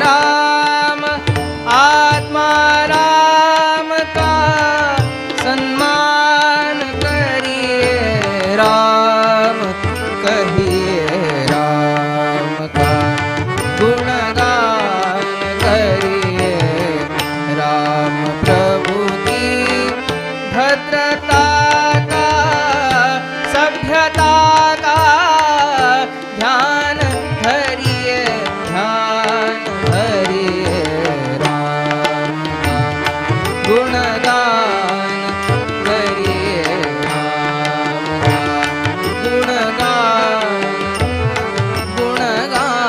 राम आत्मा राम का सम्मान करिए राम कहिए राम का गुणगान करिए राम प्रभु की भद्रता का सभ्यता का ध्यान धरिए राम का गुणगान करिए राम का गुणगान गुणगान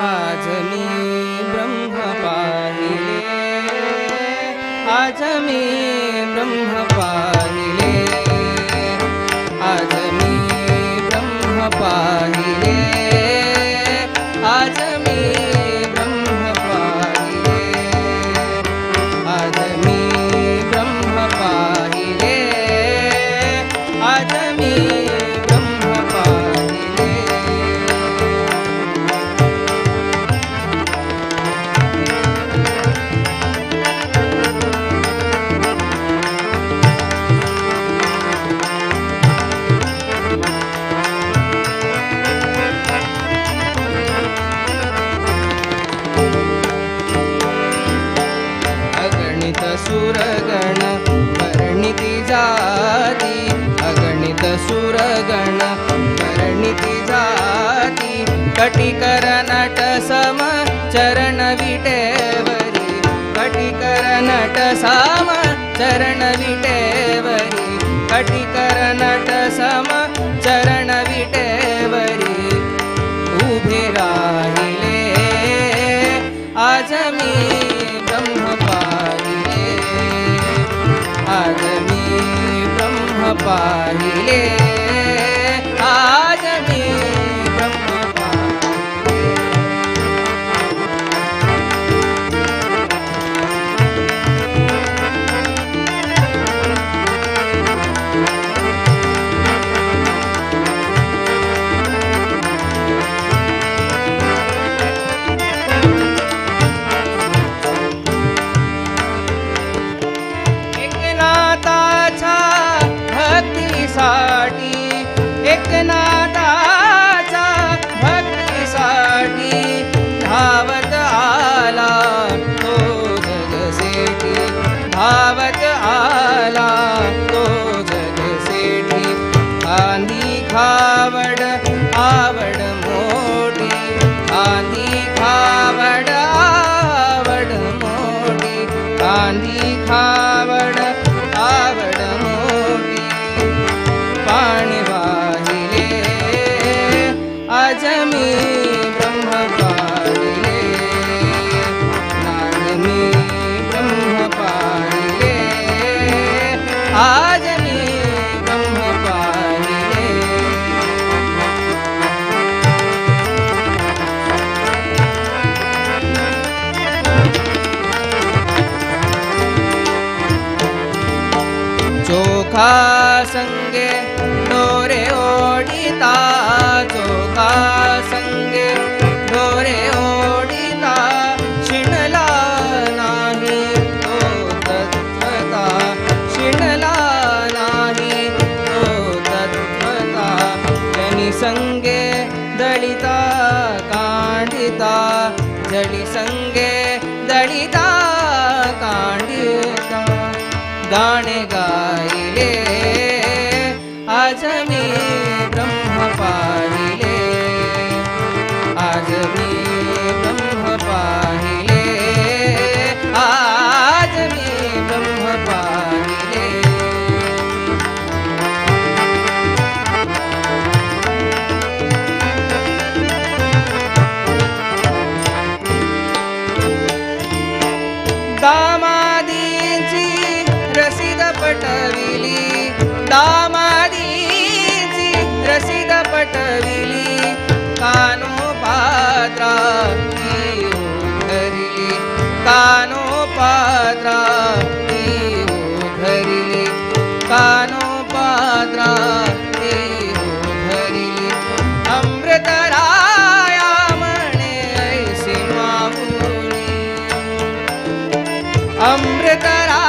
आज मी ब्रह्म पाहिले आज मी ब्रह्म पाहिले आज मी ब्रह्म पाहिले आज मी ब्रह्म पाहिले आज मी ब्रह्म पाहिले आज मी ब्रह्म पाहिले सुरगण वर्णिति जाति अगणित सुरगण वर्णिति जाति कटिकर नट सम चरण विटेवरी कटिकर नट सम चरण विटेवरी कटिकर नट सम चरण विटेवरी उभे राहिले आज मी ब्रह्म पाहिले आज मी ब्रह्म पाहिले आज मी ब्रह्म पाहिले बांधी खावड आवड मोठी पाणी वाहिले आज मी ब्रह्म पाहिले नान मी ब्रह्म पाहिले आज मी ब्रह्म पाहिले चोखा संगे डोरे ओढिता चोखा संगे डोरे ओढिता शिणला नाही तो तत्वता शिणला नाही तो तत्वता जनी संगे दळिता कांडिता जळी संगे दळिता कांडिता गाणे गायले आज मी ब्रह्म पाहिले आज मी ब्रह्म पाहिले आज मी ब्रह्म पाहिले दामादीची रसीद पटविली दामादीची रसीद पटविली कानो पात्रा ती उधरली कानो पात्रा ती उधरली कानो पात्रा ती उधरली अमृतराया म्हणे ऐसी माऊली अमृतराया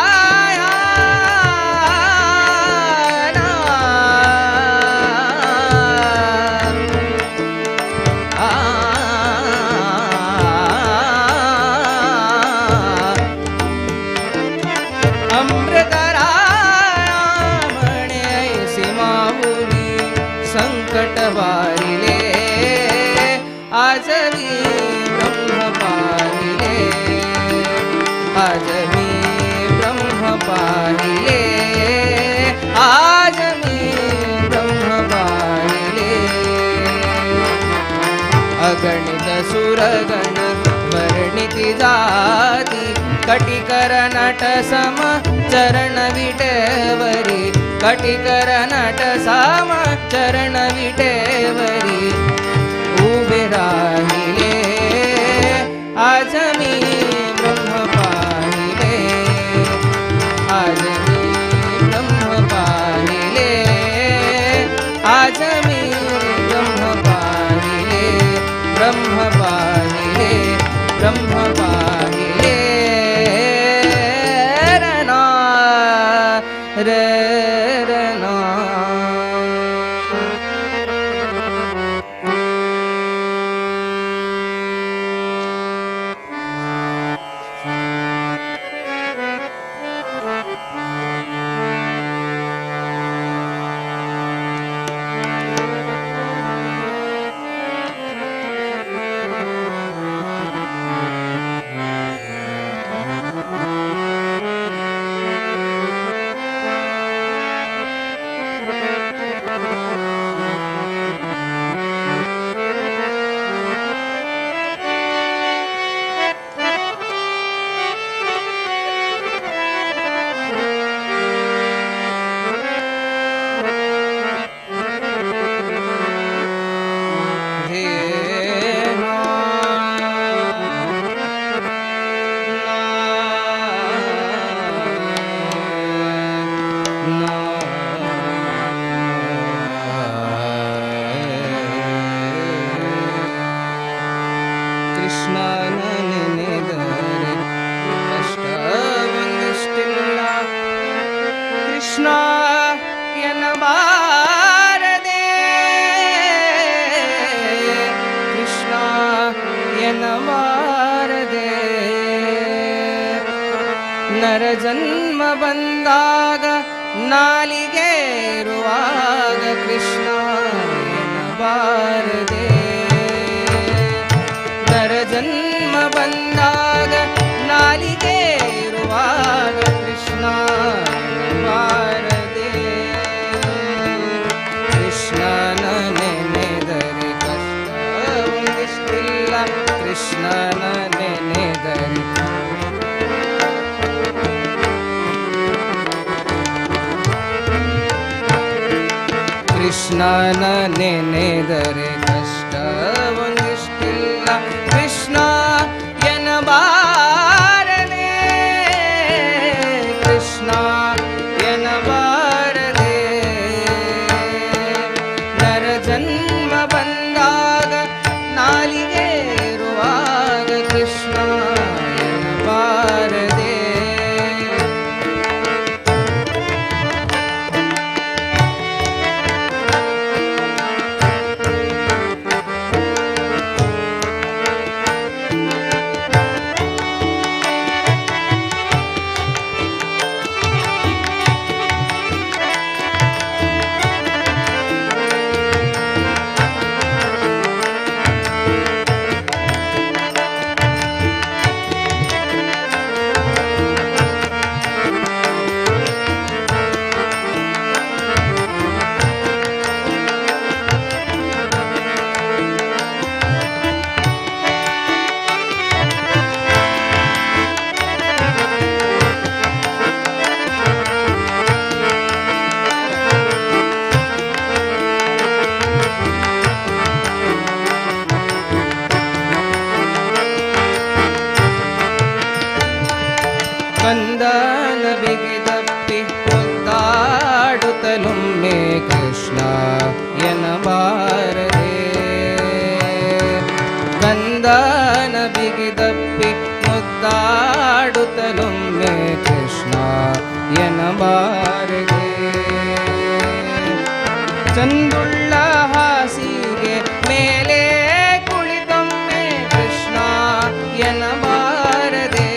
संकट वारिले आज मी ब्रह्म पाहिले आज मी ब्रह्म पाहिले आज मी ब्रह्म पाहिले अगणित सुरगण वर्णिती जाती कटिकर नट सम चरण विटेवरी कटिकर नट सम चरण विटेवरी उभे राहिले आज मी ब्रह्म पाहिले आज मी ब्रह्म पाहिले आज मी ब्रह्म पाहिले ब्रह्म पाहिले ब्रह्म पाहिले रना रे रना ಕೃಷ್ಣ ಎನ್ನಬಾರದೆ ಕೃಷ್ಣ ಎನ್ನಬಾರದೆ ನರ ಜನ್ಮ ಬಂದಾಗ ನಾಲಿಗೆ ಇರುವಾಗ ಕೃಷ್ಣ ಎನ್ನಬಾರದೆ ನರ ಜನ್ಮ ಬಂದಾಗ ನಾಲಿಗೆ ಇರುವಾಗ ಕೃಷ್ಣನ ನೆನೆದರೆ ಕಷ್ಟ ಒಂದಿಷ್ಟಿಲ್ಲ ಕೃಷ್ಣ ಎನ್ನಬಾರದೆ ಕೃಷ್ಣ ಎನ್ನಬಾರದೆ ನರ ಜನ್ಮ ಬಂದಾಗ ನಾಲಿಗೆ ಇರುವಾಗ ಕೃಷ್ಣ ಎನ್ನಬಾರದೆ ಕಂದನ ಬಿಗಿದಪ್ಪಿ ಮುದ್ದಾಡುತ್ತಲೊಮ್ಮೆ ಕೃಷ್ಣ ಎನ್ನಬಾರದೆ ಕಂದನ ಬಿಗಿದಪ್ಪಿ ಮುದ್ದಾಡುತ್ತಲೊಮ್ಮೆ ಕೃಷ್ಣ ಎನ್ನಬಾರದೆ ಚಂದುಳ್ಳ ಹಾಸಿಗೆ ಮೇಲೆ ಕುಳಿತೊಮ್ಮೆ ಕೃಷ್ಣ ಎನ್ನಬಾರದೆ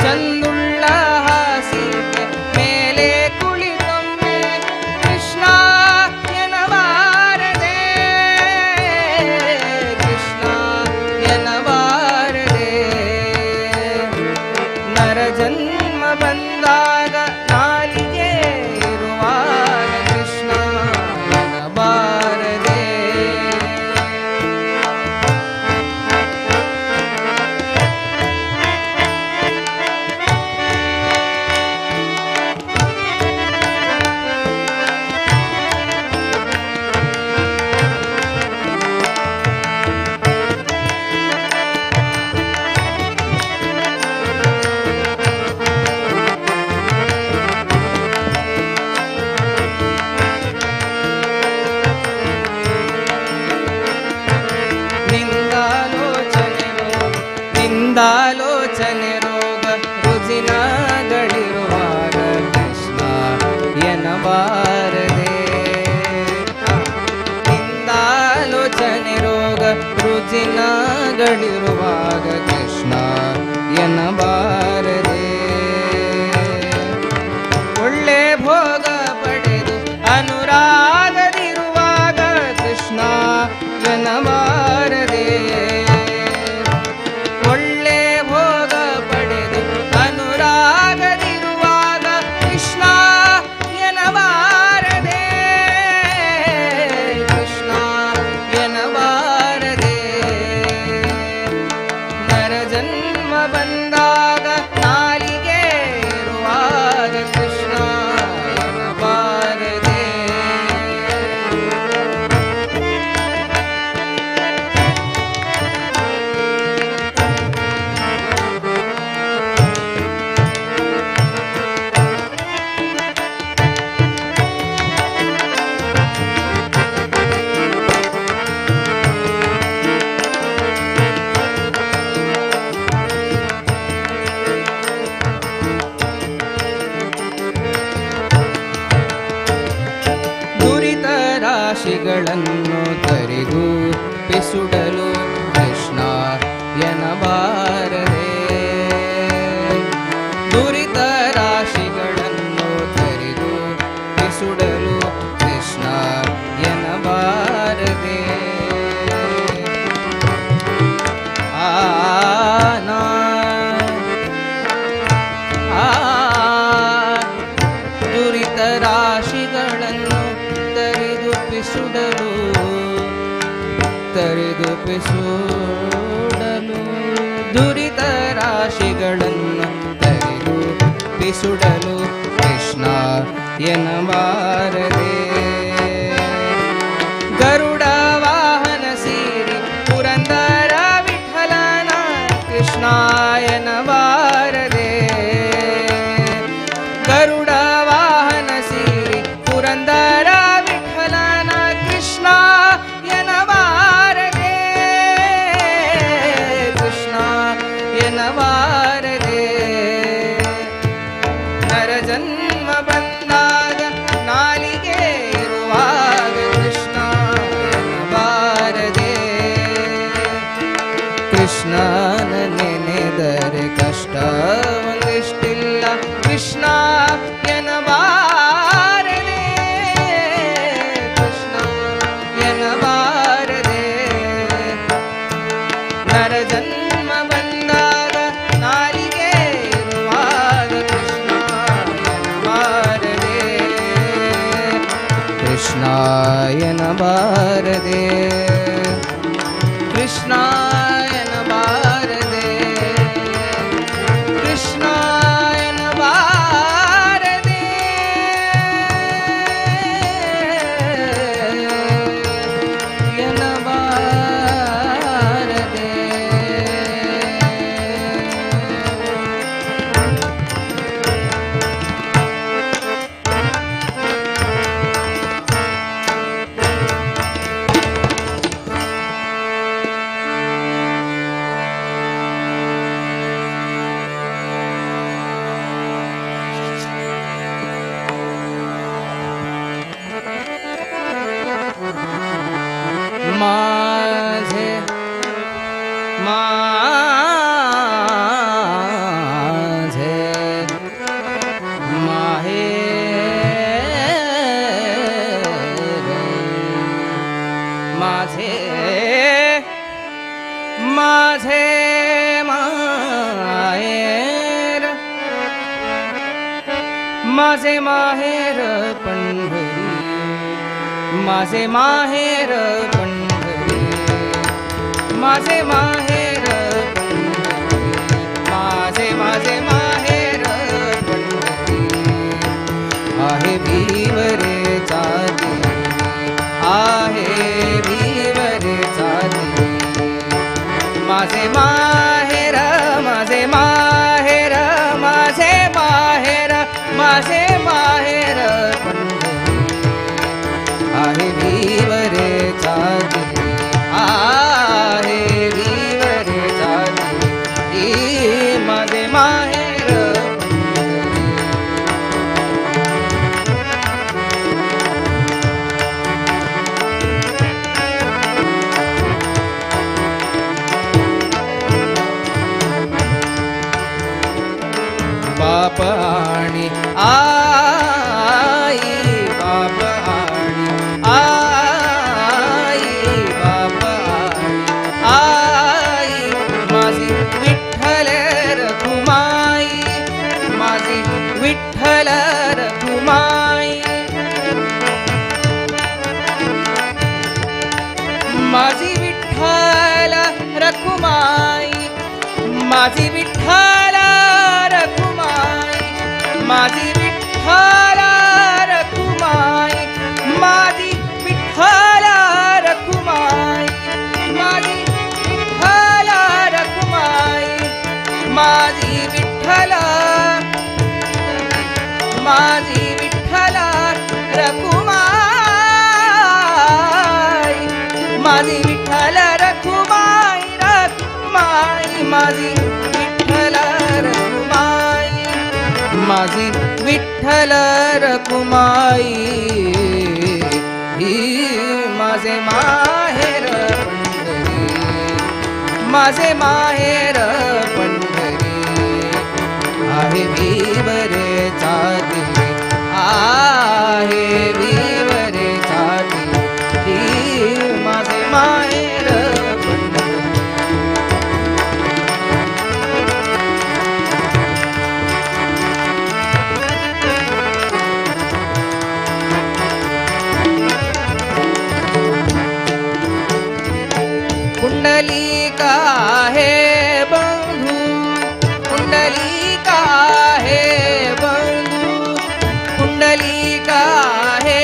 ಚಂದುಳ್ಳ ಹಾಸಿಗೆ ಮೇಲೆ ಕುಳಿತೊಮ್ಮೆ ಕೃಷ್ಣ ಎನ್ನಬಾರದೆ ಕೃಷ್ಣ ಎನ್ನಬಾರದೆ ನರ ಜನ್ಮ ಬಂದಾಗ ನಾಲಿಗೆ ಇರುವಾಗ ಕೃಷ್ಣ ಎನ್ನಬಾರದೆ ನಿಂದಾಲೋಚನೆ ರೋಗ ರುಜಿನಗಳಿರುವಾಗ ಕೃಷ್ಣ ಎನ್ನಬಾರದೆ ನಿಂದಾಲೋಚನೆ ರೋಗ ರುಜಿನಗಳಿರುವಾಗ ಕೃಷ್ಣ ಎನ್ನಬಾರದೆ ಒಳ್ಳೆ ಭೋಗ ಪಡೆದು ಅನುರಾಗದಿರುವಾಗ ಕೃಷ್ಣ ಎನ್ನಬಾರದೆ ಒಳ್ಳೆ ಭೋಗ ಪಡೆದು ಅನುರಾಗದಿರುವಾಗ ಕೃಷ್ಣ ಎನ್ನಬಾರದೆ ಕೃಷ್ಣ ಎನ್ನಬಾರದೆ ನರ ಜನ್ಮ ಬಂದಾಗ ನಾಲಿಗೆ ಇರುವಾಗ ಕೃಷ್ಣ ಎನ್ನಬಾರದೆ ದುರಿತ ರಾಶಿಗಳನ್ನು ತರಿದು ಪಿಸುಡಲು ಕೃಷ್ಣ ಎನ್ನಬಾರದೆ ದುರಿತ ರಾಶಿಗಳನ್ನು ತರಿದು ಪಿಸುಡಲು ಕೃಷ್ಣ ಎನ್ನಬಾರದೆ ದುರಿತ ರಾಶಿಗಳನ್ನು ತರಿದುಪಿಸುಡಲು ದುರಿತ ರಾಶಿಗಳನ್ನು ತರಿದುಪಿಸುಡಲು ಕೃಷ್ಣ ಎನ್ನಬಾರದೆ कृष्णायन वारदे गरुड वाहन सिरी पुरंदर विठ्ठलन कृष्णायन वारदे कृष्णायन वारदे नरजन्म ಬಂದಾಗ ನಾಲಿಗೆ ಇರುವಾಗ ಕೃಷ್ಣನ ಬಾರದೆ ಕೃಷ್ಣನ ನೆನೆದರೆ ಕಷ್ಟ ಒಂದಿಷ್ಟಿಲ್ಲ ಕೃಷ್ಣ ಎನ್ನಬಾರದೆ ಕೃಷ್ಣ ಎನ್ನಬಾರದೆ ನರ ಜನ್ಮ ಬಂದಾಗ ನಾಲಿಗೆ ಇರುವಾಗ ಕೃಷ್ಣ ಎನ್ನಬಾರದೆ ಕೃಷ್ಣ ಎನ್ನಬಾರದೆ ಕೃಷ್ಣ ಎನ್ನಬಾರದೆ ಕೃಷ್ಣ ಎನ್ನಬಾರದೆ ಎನ್ನಬಾರದೆ माझे माझे माहेर माझे माझे माहेर माझे माहेर पंढरी माझे माहेर पंढरी माझे माहेर पंढरी माझे माझे माहेर पंढरी आहे भीवरे चाली आहे भीवरे चाली माझे माहेर माझे माहेर माझे माहेर माझे माहेर पंढरी आहे भीवरे चाली आहे भीवरे चाली माझे माहेर पंढरी बाप आणि आई बाप आणि आई बाप आणि आई माझी विठ्ठल रखुमाई माझी विठ्ठल रखुमाई माझी विठ्ठल रखुमाई माझी विठ्ठल रखुमाई माझी विठ्ठल रखुमाई माझी विठ्ठल रखुमाई माझी विठ्ठल रखुमाई माझी विठ्ठल माझी विठ्ठल रखुमाई माझी विठ्ठल रखुमाई रखुमाई माझी विठ्ठल रखुमाई माझी विठ्ठल रखुमाई ही माझे माहेर पंढरी माझे माहेर पंढरी आहे भीवरे चाली आहे भीवरे चाली ही माझे माहेर पंढरी कुंडलिका है बंधु कुंडलिका है बंधु कुंडलिका है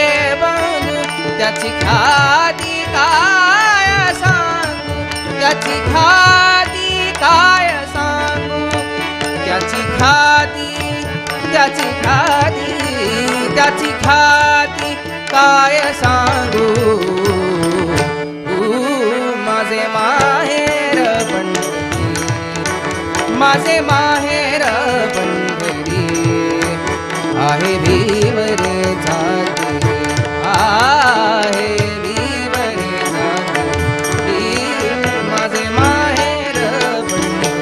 त्याची ख्याती काय सांगू माझे माहेर पंढरी माझे माहेर पंढरी आहे भीमरे जाती आहे भीमरे जाती माझे माहेर पंढरी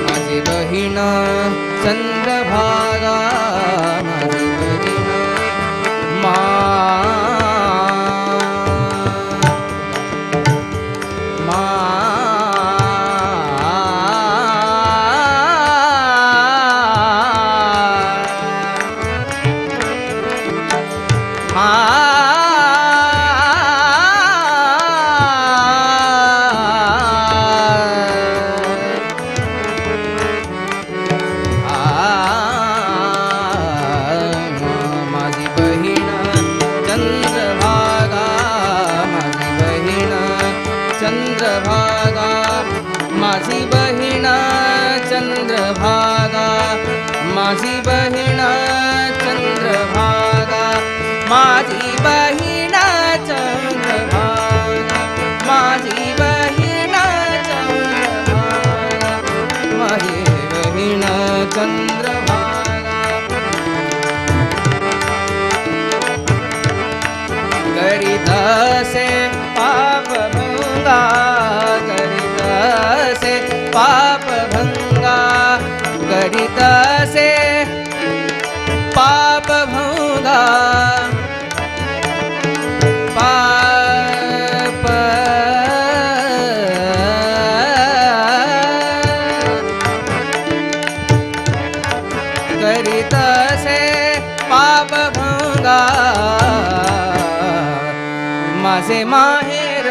माझी बहीण चंद्रभागा माझी बहीण मा मा माझी बहीण चंद्रभागा माझी बहीण चंद्रभागा माझी बहीण चंद्रभागा माझी बहीण चंद्रभागा माझी बहीण चंद्रभागा माझी बहीण चंद्रभागा माझी बहीण चंद्रभागा करीत से पाप भंगा करीत से पाप भंगा करीत से पाप भंगा पाप करीत से पाप भंगा माझे माहेर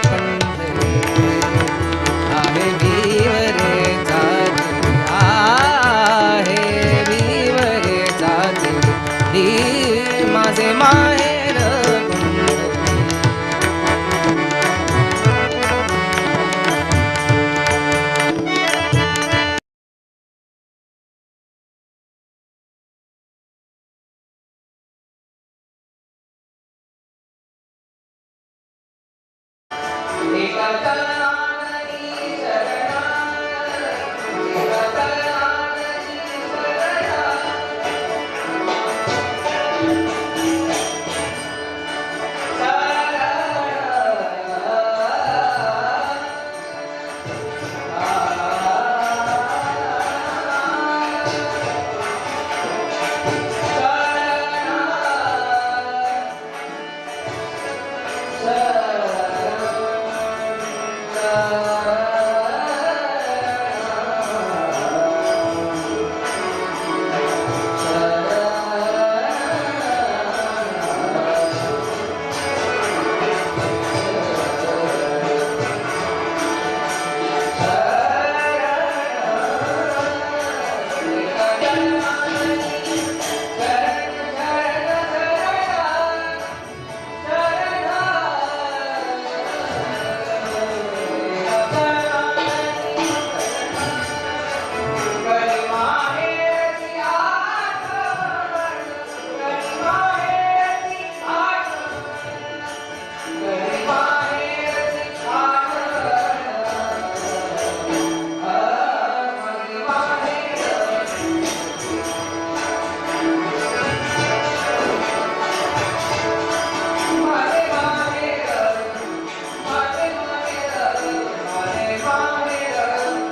पंढरी आहे भीमरे जाती आहे भीमरे जाती माझे माहेर पंढरी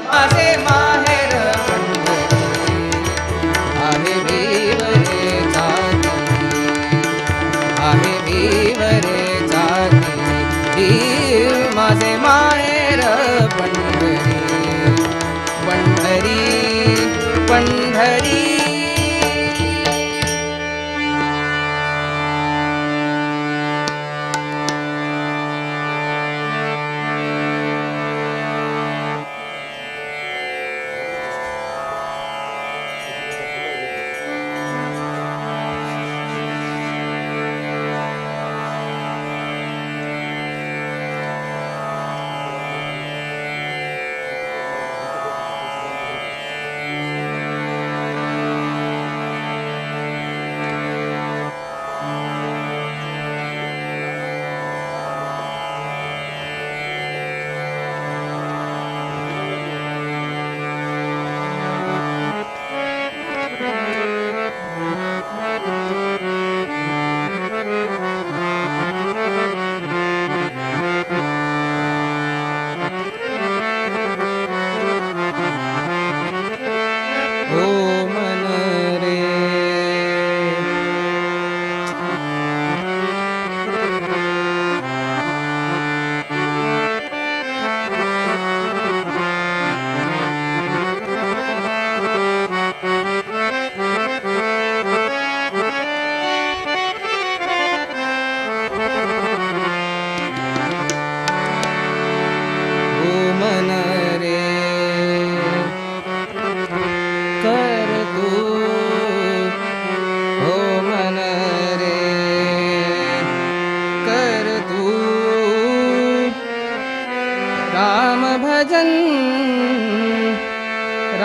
माझे माहेर पंढरी आहे भीमरे जाती माझे माहेर पंढरी पंढरी पंढरी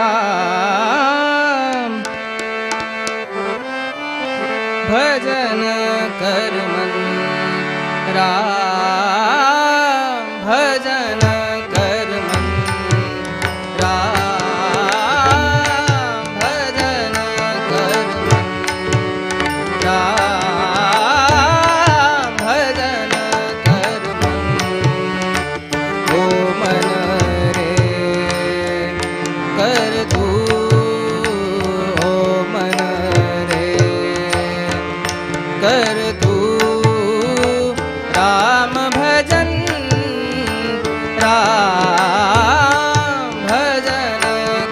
राम भजन कर मन राम भजन कर मन राम भजन कर मन राम भजन कर मन ओ मन रे कर तू ओ मन रे कर तू राम भजन राम भजन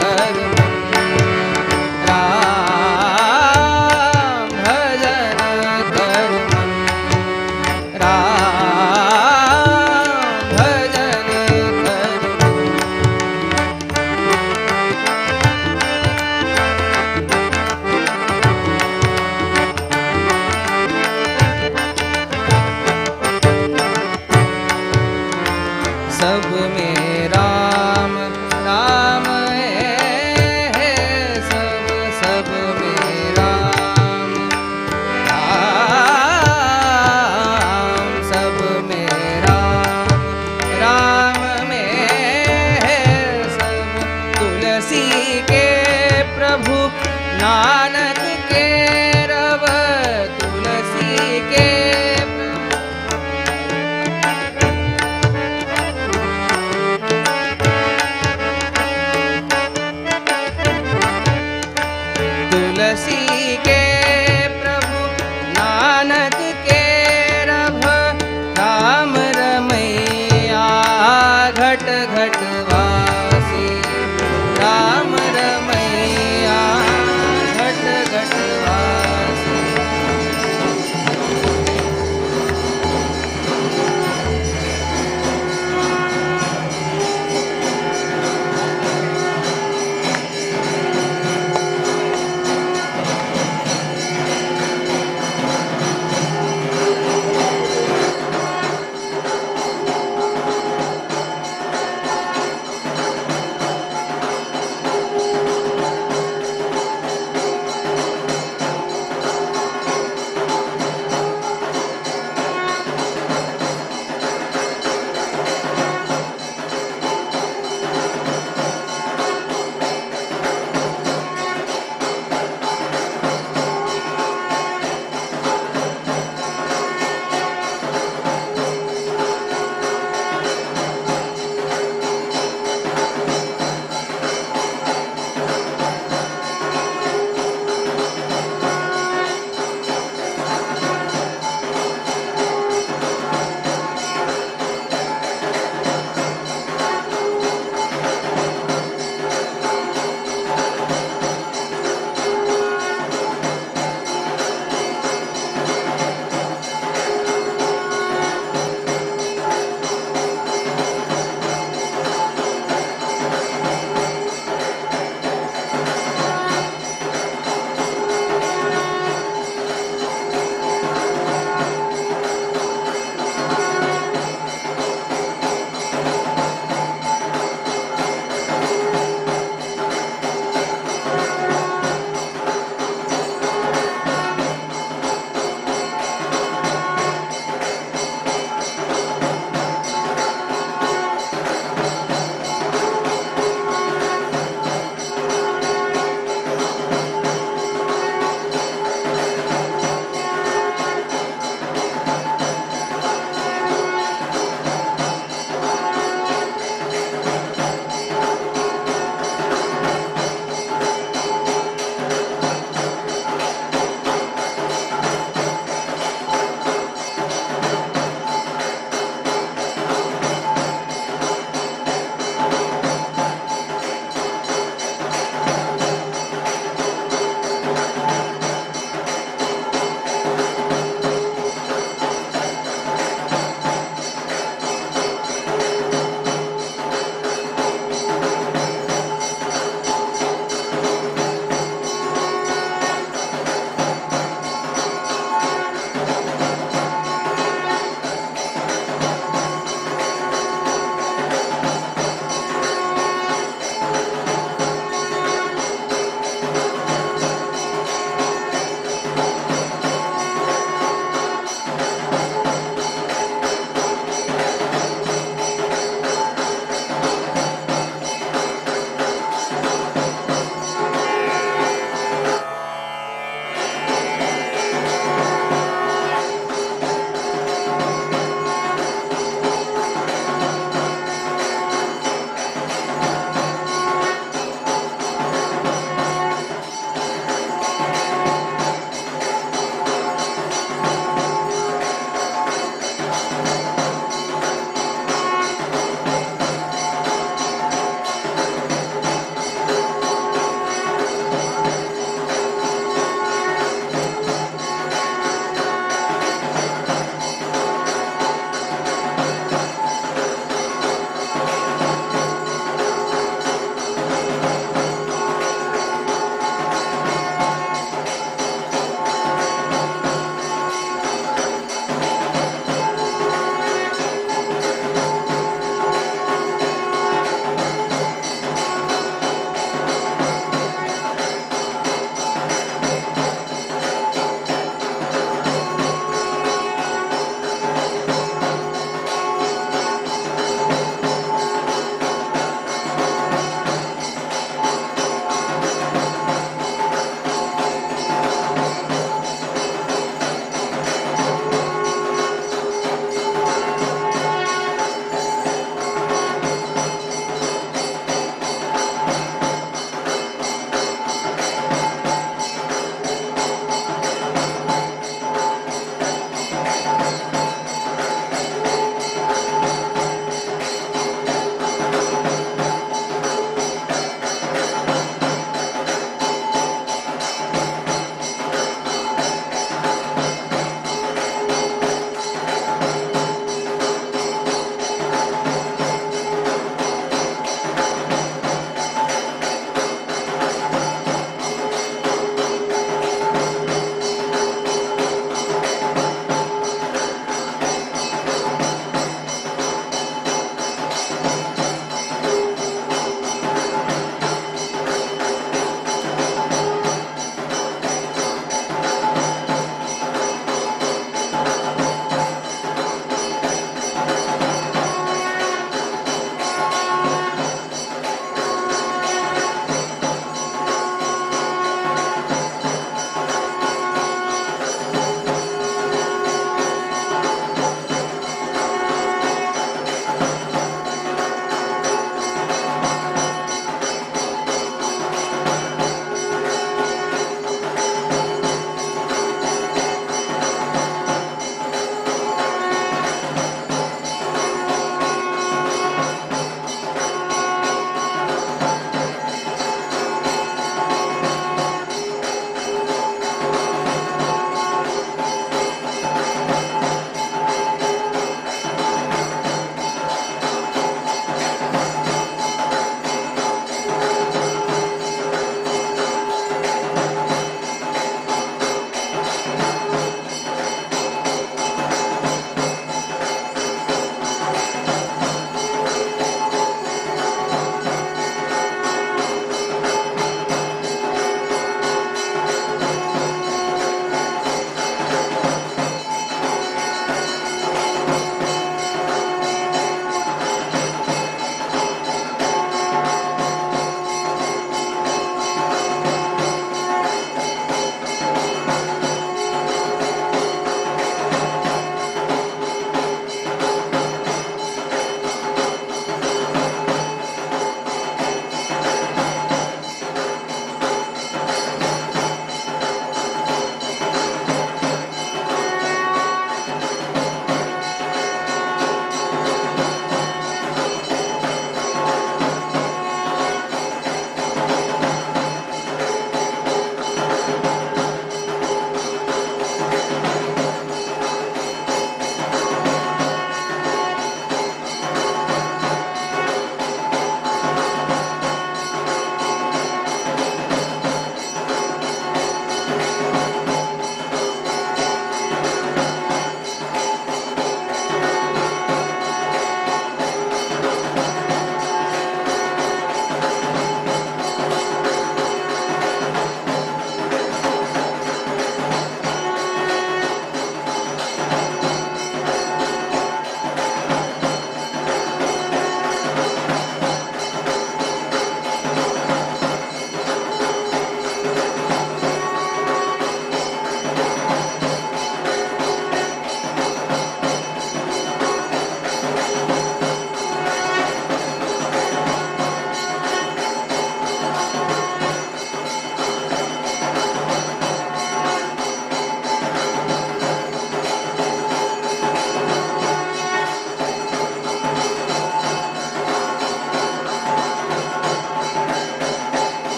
कर मन राम भजन कर मन राम भजन कर मन सब में राम राम है सब में राम राम सब में राम राम में है सब तुलसी के प्रभु नानक के रव तुलसी के तुलसी के प्रभु नानक के रभ राम रमैया घट घट वासी राम रमैया घट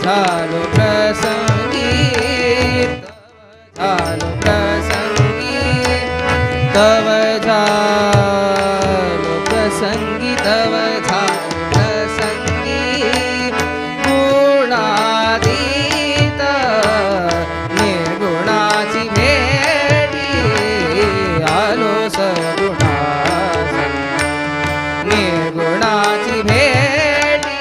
झालो प्रसंगी झालो प्रसंगी तव झालो प्रसंगी तव झालो प्रसंगी गुणातीत निर्गुणाची भेटी आलो सगुणास निर्गुणाची भेटी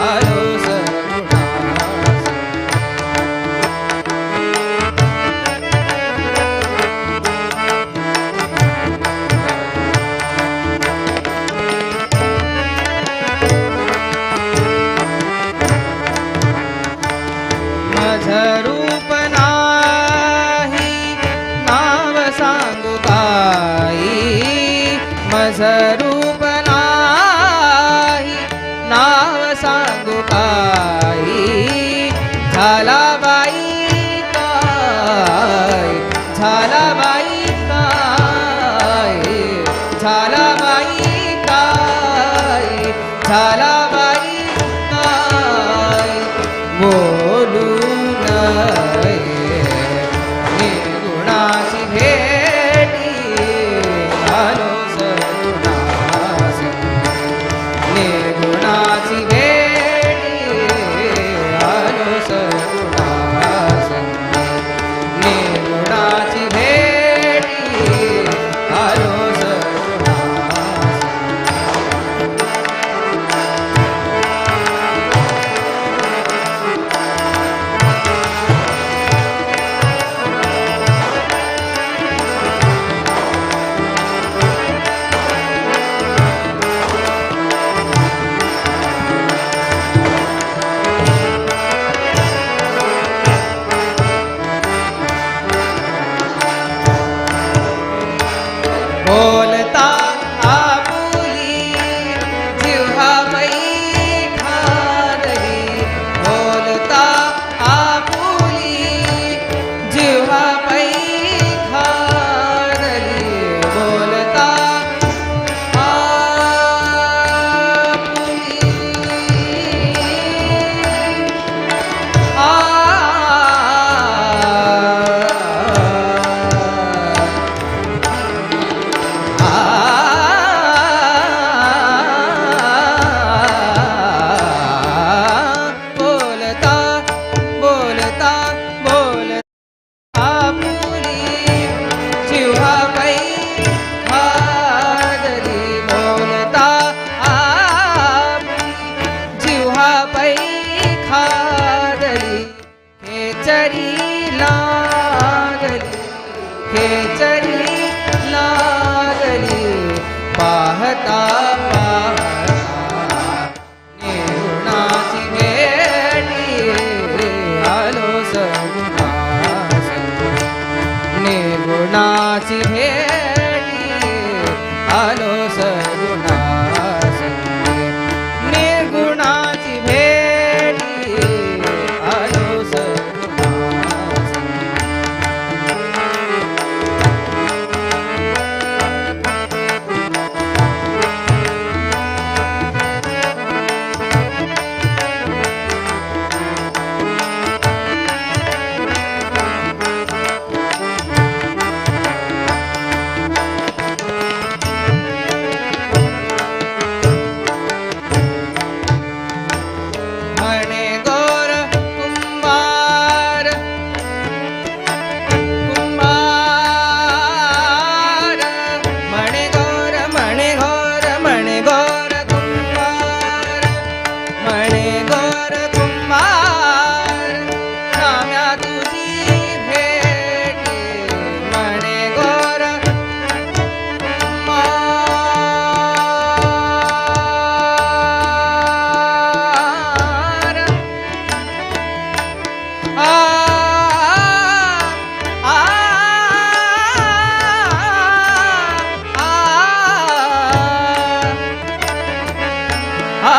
आलो सगुणास मझ रूप नाही नाव सांगू काही मझ रूप नाही नाव सांगू काही झाला बाई काय झाला बाई काय झाला बाई काय झाला बाई काय बोलू नये निर्गुणाची भेटी आलो सगुणास निर्गुणाची भेटी आलो सगुणास निर्गुणाची भेटी आलो सगुणास बोलता आपुली जिव्हा खादली बोलता आपुली जिव्हा खादली बोलता बोलता बोलता बोलता आपुली जिव्हा खादली बोलता जिव्हा खादली खेचरी लागली खेचरी लागली पाहता पाहता निर्गुणाची भेटी आलो सगुणास निर्गुणाची भेटी आलो सगुणास निर्गुणाची भेटी आलो सगुणास म्हणे गोर कुंभार कुंभार म्हणे गोर कुंभार म्हणे गोर कुंभार नाम्या तुझी भेटी म्हणे गोर कुंभार आ आ आ आ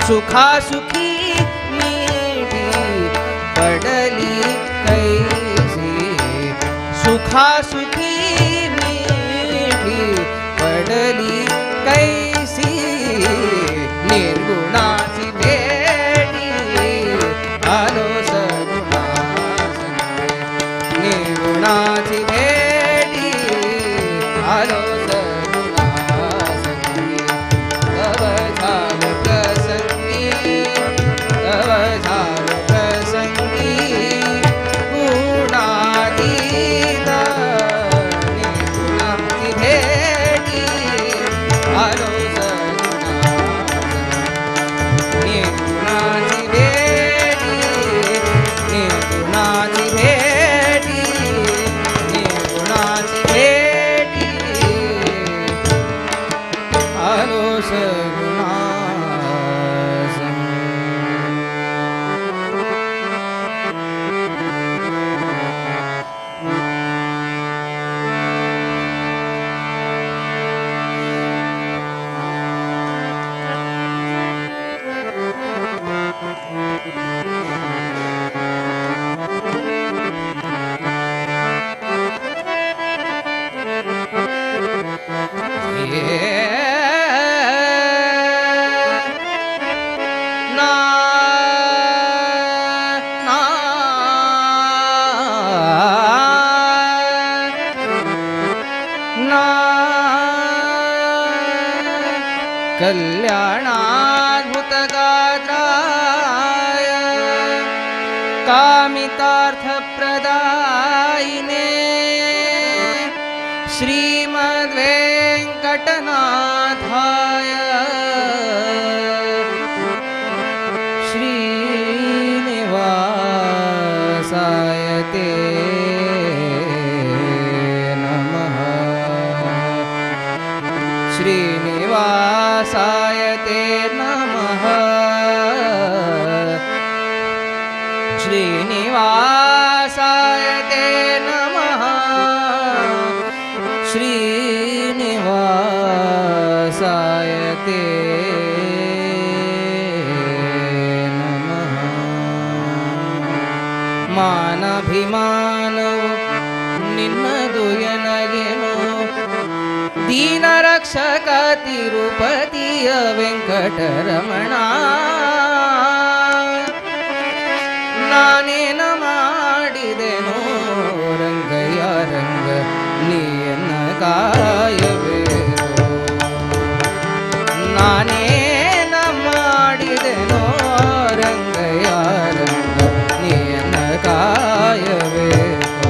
सुखा सुखी मीठी पडली कैसी सुखा सुखी मीठी पडली कैसी निर्गुणाची भेटी आलो सगुणा निर्गुणाची भेटी आलो सगुणा तव झाल प्रसंगी तव झाल प्रसंगी गुणातीत निर्गुणाची भेटी आलो सगुणा निर्गुणाची भेटी निर्गुणाची भेटी निर्गुणाची भेटी आलो सगुणा ना ना ना कल्याणाद्भुतगात्राय कामितार्थप्रदायिने श्रीमद्वेङ्कटनाथाय श्रीनिवासाय ते नमः श्रीनिवासाय ते नमः श्रीनिवासाय ते नमः श्रीनिवासाय ते नमः ಮಾನಭಿಮಾನವು ನಿನ್ನದು ಎನಗೇನು ದೀನರಕ್ಷಕ ತಿರುಪತಿಯ ವೆಂಕಟರಮಣ ನಾನೇನ ಮಾಡಿದೆನೋ ರಂಗಯ್ಯ ರಂಗ ನೀಯನ್ನ ಕಾಯಬೇಕು ನಾನೇನ ಮಾಡಿದೆನೋ ರಂಗಯ್ಯ ರಂಗ ನೀಯನ್ನ ಕಾಯಬೇಕು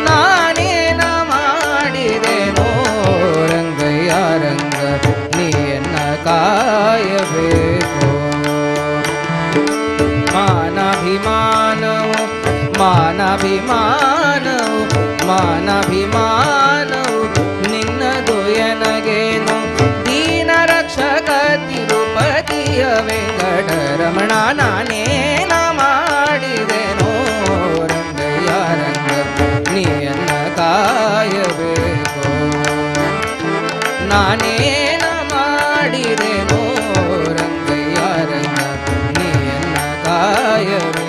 ನಾನೇನ ಮಾಡಿದೆನೋ ರಂಗಯ್ಯ ರಂಗ ನೀಯನ್ನ ಕಾಯಬೇಕು ಮಾನಭಿಮಾನವು ಮಾನಭಿಮಾನವು ಮಾನಭಿಮಾನವು ನಿನ್ನದು ಎನಗೇನು ದೀನರಕ್ಷಕ ತಿರುಪತಿಯ ವೆಂಕಟರಮಣ ನಾನೇನ ಮಾಡಿದೆನೋ ರಂಗಯ್ಯ ರಂಗ ನೀಯನ್ನ ಕಾಯಬೇಕು ನಾನೇನ ಮಾಡಿದೆನೋ ರಂಗಯ್ಯ ರಂಗ ನೀಯನ್ನ ಕಾಯಬೇಕು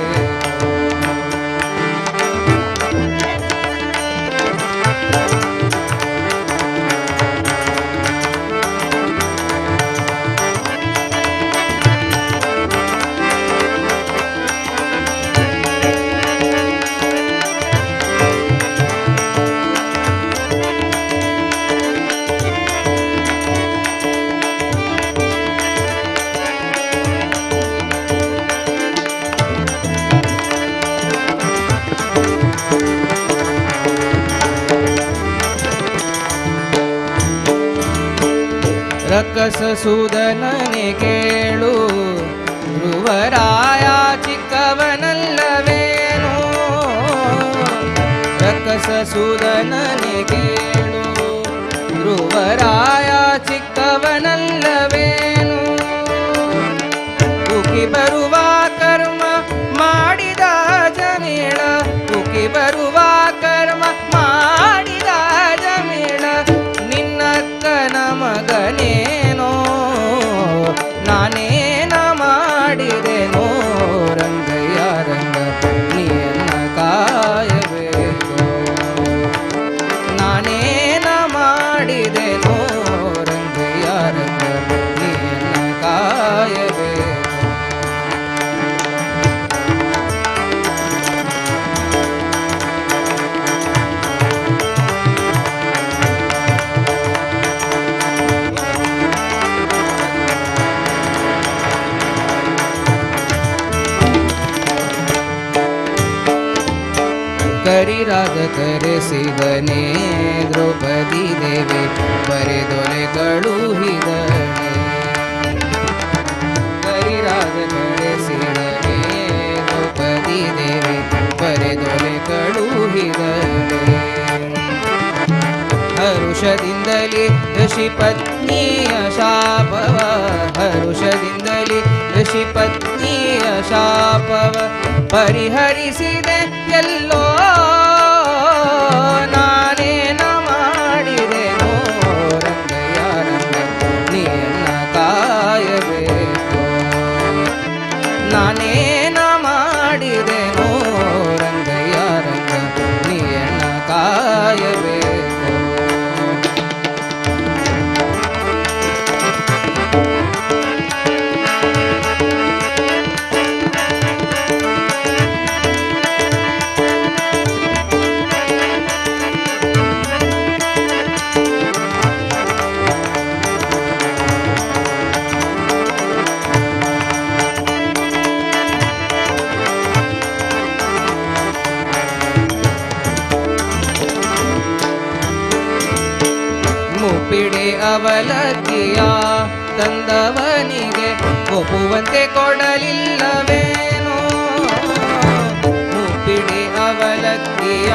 ರಕ್ಕಸಸೂದನನೆ ಕೇಳು ಧ್ರುವರಾಯ ಚಿಕ್ಕವನಲ್ಲವೇನೋ ರಕ್ಕಸಸೂದನನೆ ಕೇಳು ಧ್ರುವರಾಯ ಚಿಕ್ಕವನಲ್ಲವೇನು ಉಕಿ ಬರುವ ಕರ್ಮ ಮಾಡಿದ ಜಮೇಳ ಉಕಿ ಬರುವ ಕರ್ಮ ಮಾಡಿದ ಜಮೇಳ ನಿನ್ನಕ್ಕನ ಮಗನೇನೋ ನಾ ಮಾಡಿದೆನೋ ರಂಗಯ್ಯ ರಂಗ ನೀಯನ್ನ ಕಾಯಬೇಕು. ನಾನೇನ ಮಾಡಿದೆನೋ ರಂಗಯ್ಯ ರಂಗ ನೀಯನ್ನ ಕಾಯಬೇಕು. ಕರಿರಾಗ ಕರೆಸಿದನೆ ದ್ರೌಪದಿ ದೇವಿ ಬರೆದೊಲೆ ಕಳುಹಿದನೆ. ಕರಿರಾಗ ಕರೆಸಿದನೆ ದ್ರೌಪದಿ ದೇವಿ ಬರೆದೊಲೆ ಕಳುಹಿದನೆ. ಹರುಷದಿಂದಲೇ ಋಷಿಪತ್ನಿಯ ಶಾಪವ ಹರುಷದಿಂದಲೇ ಋಷಿಪತ್ನಿಯ ಶಾಪವ ಪರಿಹರಿಸಿದೆ ಎಲ್ಲೋ ನಾನೇನ ಮಾಡಿದೆನೋ ರಂಗಯ್ಯ ರಂಗ ನೀಯನ್ನ ಕಾಯಬೇಕು. ನಾನೇನ ಮಾಡಿದೆನೋ ರಂಗಯ್ಯ ರಂಗ ನೀಯನ್ನ ಕಾಯಬೇಕು. ಮುಪ್ಪಿಡೆ ಅವಲಕ್ಕಿಯ ತಂದವನಿಗೆ ಒಪ್ಪುವಂತೆ ಕೊಡಲಿಲ್ಲವೇನೋ. ಮುಪ್ಪಿಡೆ ಅವಲಕ್ಕಿಯ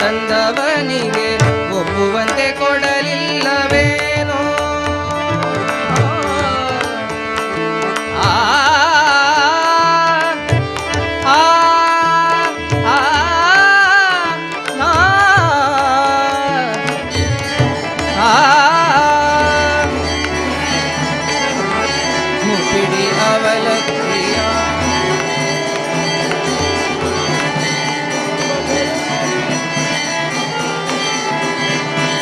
ತಂದವನಿಗೆ ಒಪ್ಪುವಂತೆ ಕೊಡಲಿಲ್ಲವೇನೋ. ಆ ಆ ಆ ಮುಪ್ಪಿಡಿ ಅವಲಕ್ಕಿಯ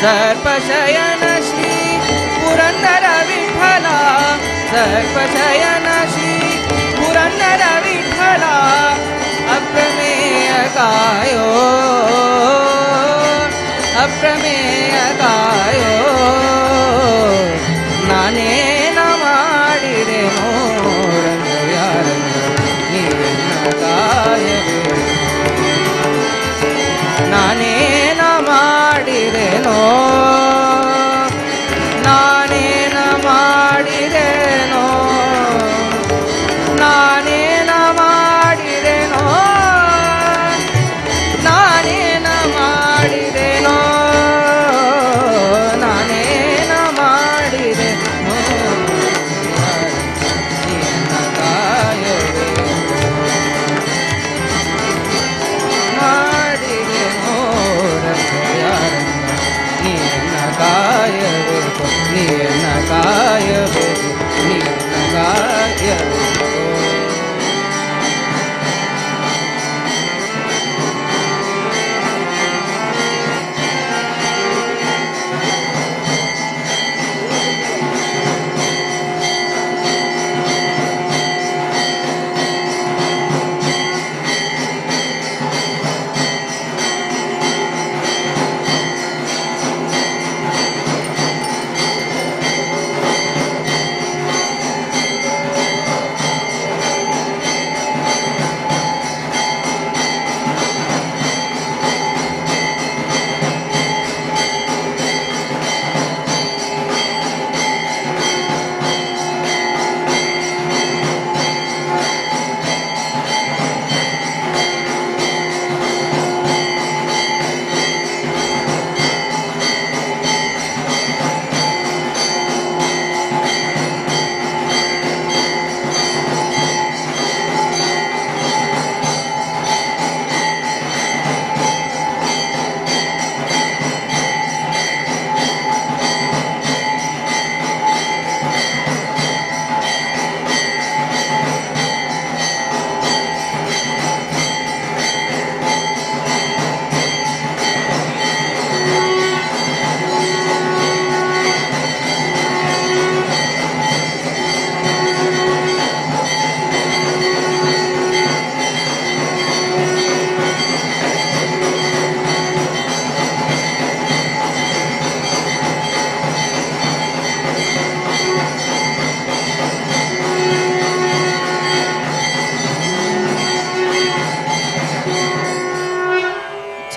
ಸರ್ಪಶಯನ ಶ್ರೀ ಪುರಂದರ ವಿಠಲ ಸರ್ಪಶಯನ ಶ್ರೀ ಪುರಂದರ ವಿಠಲ ಅಪ್ರಮೇಯ ಕಾಯೋ ಅಪ್ರಮೇಯ ಕಾಯೋ. ನಾನೇನ ಮಾಡಿದೆನೋ ರಂಗಯ್ಯ ರಂಗ ನೀಯನ್ನ ಕಾಯಬೇಕು. ನಾನೇನ ಮಾಡಿದೆನೋ ನಾನೇನ ಮಾಡಿದೆನೋ ನಾನೇನ ಮಾಡಿದೆನೋ ನಾನೇನ ಮಾಡಿದೆನೋ ನಾನೇನ ಮಾಡಿದೆನೋ ನೀಯನ್ನ ಕಾಯಬೇಕು. ಮಾಡಿದೆನೋ ರಂಗಯ್ಯ ರಂಗ ನೀಯನ್ನ ಕಾಯಬೇಕು. ನೀಯನ್ನ ಕಾಯಬೇಕು. ನೀಯನ್ನ ಕಾಯಬೇಕು.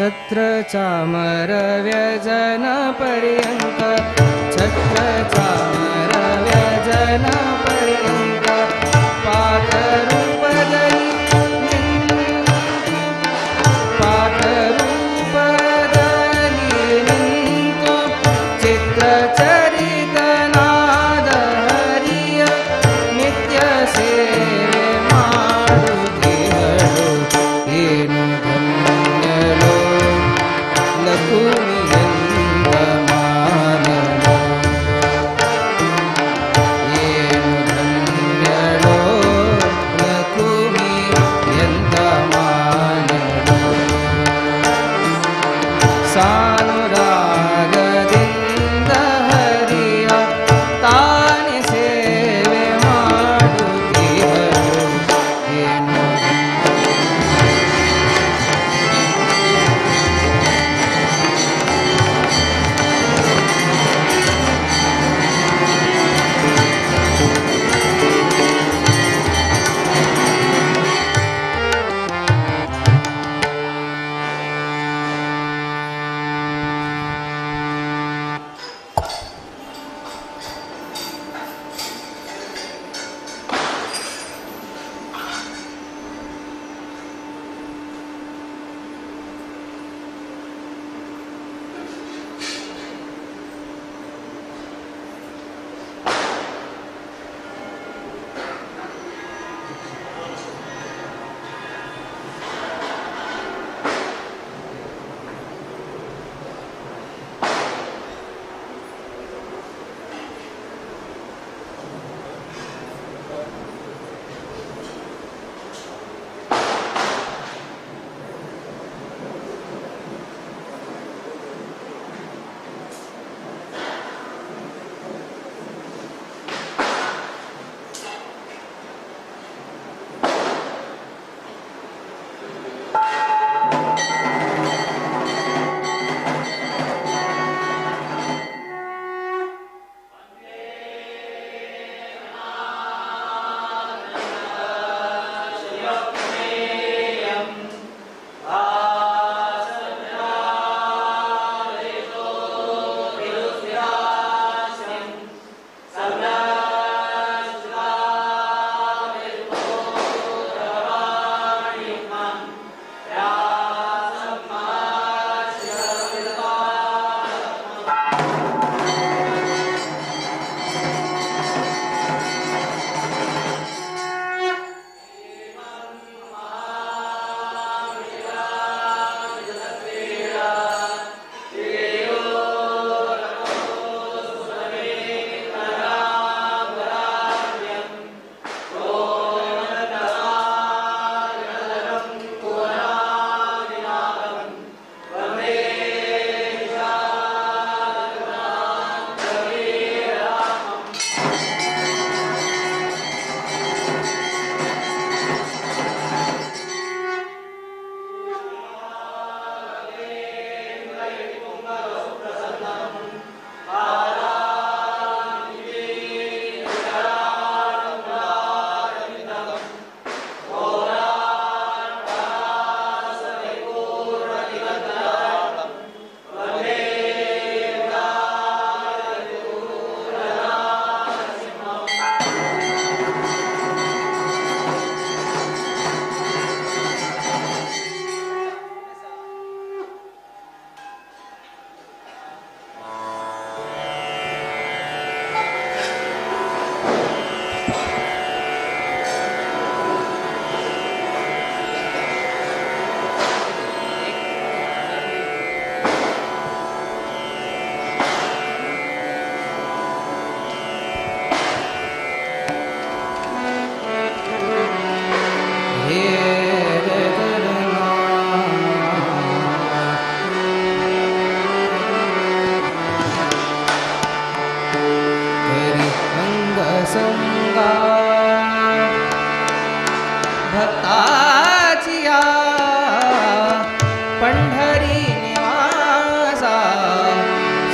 छत्र चामर व्यजन पर्यंत छत्र चामर व्यजन पर्यंत पाठरूपदली निंतु चित्रचरित नाद हरिಯ ನಿತ್ಯ ಸೇವೆ ಮಾಡುತ್ತಿಹಳು ಏನು ಧನ್ಯಳೋ ಲಕುಮಿಯಂತ ಮಾನವೋ ಏನು ಧನ್ಯಳೋ ಲಕುಮಿಯಂತ ಮಾನವೋ ಸಾನುರಾಗದಿಂದ ಹರಿಯ ತಾನೆ ಸೇವೆ ಮಾಡುತ್ತಿಹಳು ಏನು भक्ताचिया पंढरी निवासा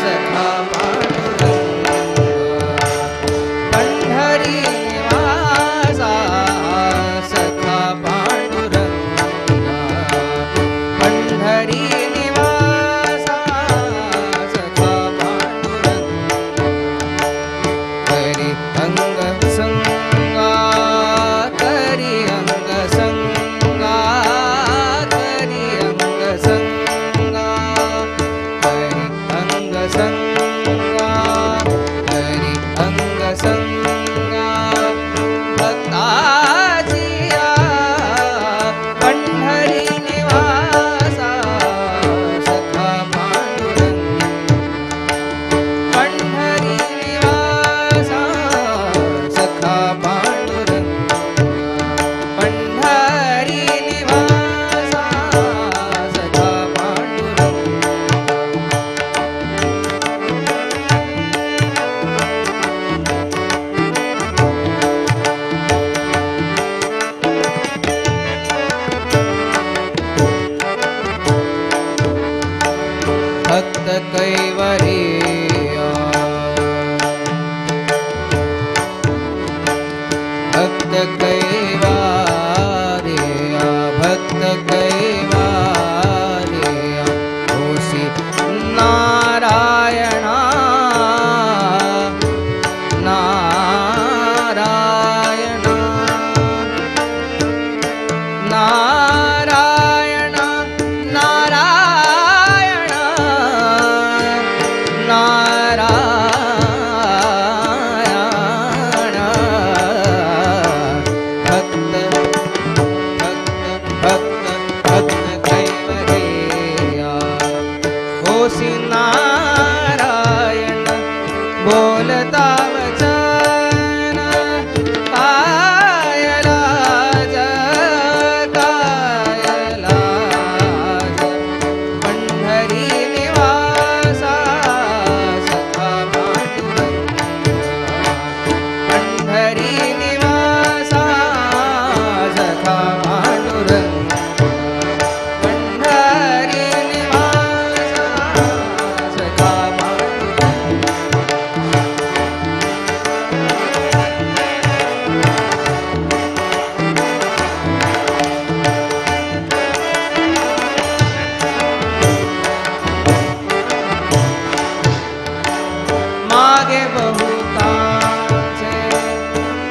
सखा पांडुरंग पंढरी निवासा सखा पांडुरंग पंढरी कैवार्या भक्त कैवार्या होसी नारायणा नारायणा नारायण नारायण नारायण भक्त भक्त भक्त भक्त कैवरेया होसी नारायण बोलता वचन कायलाज कायलाज पंढरी निवासा सखा पांडुरंगा पंढरी निवासा सखा पांडुरंगा पंढरी निवासा सखा पांडुरंगा मागे बहुतांचे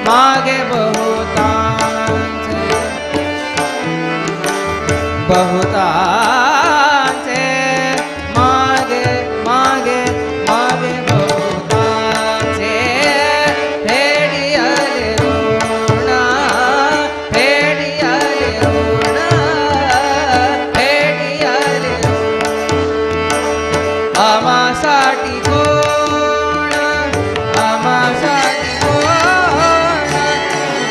मागे बहुतांचे बहुतांचे मागे मागे मागे बहुतांचे फेडियाले ऋण फेडियाले ऋण फेडियाले आमासाठी कोण आमासाठी कोण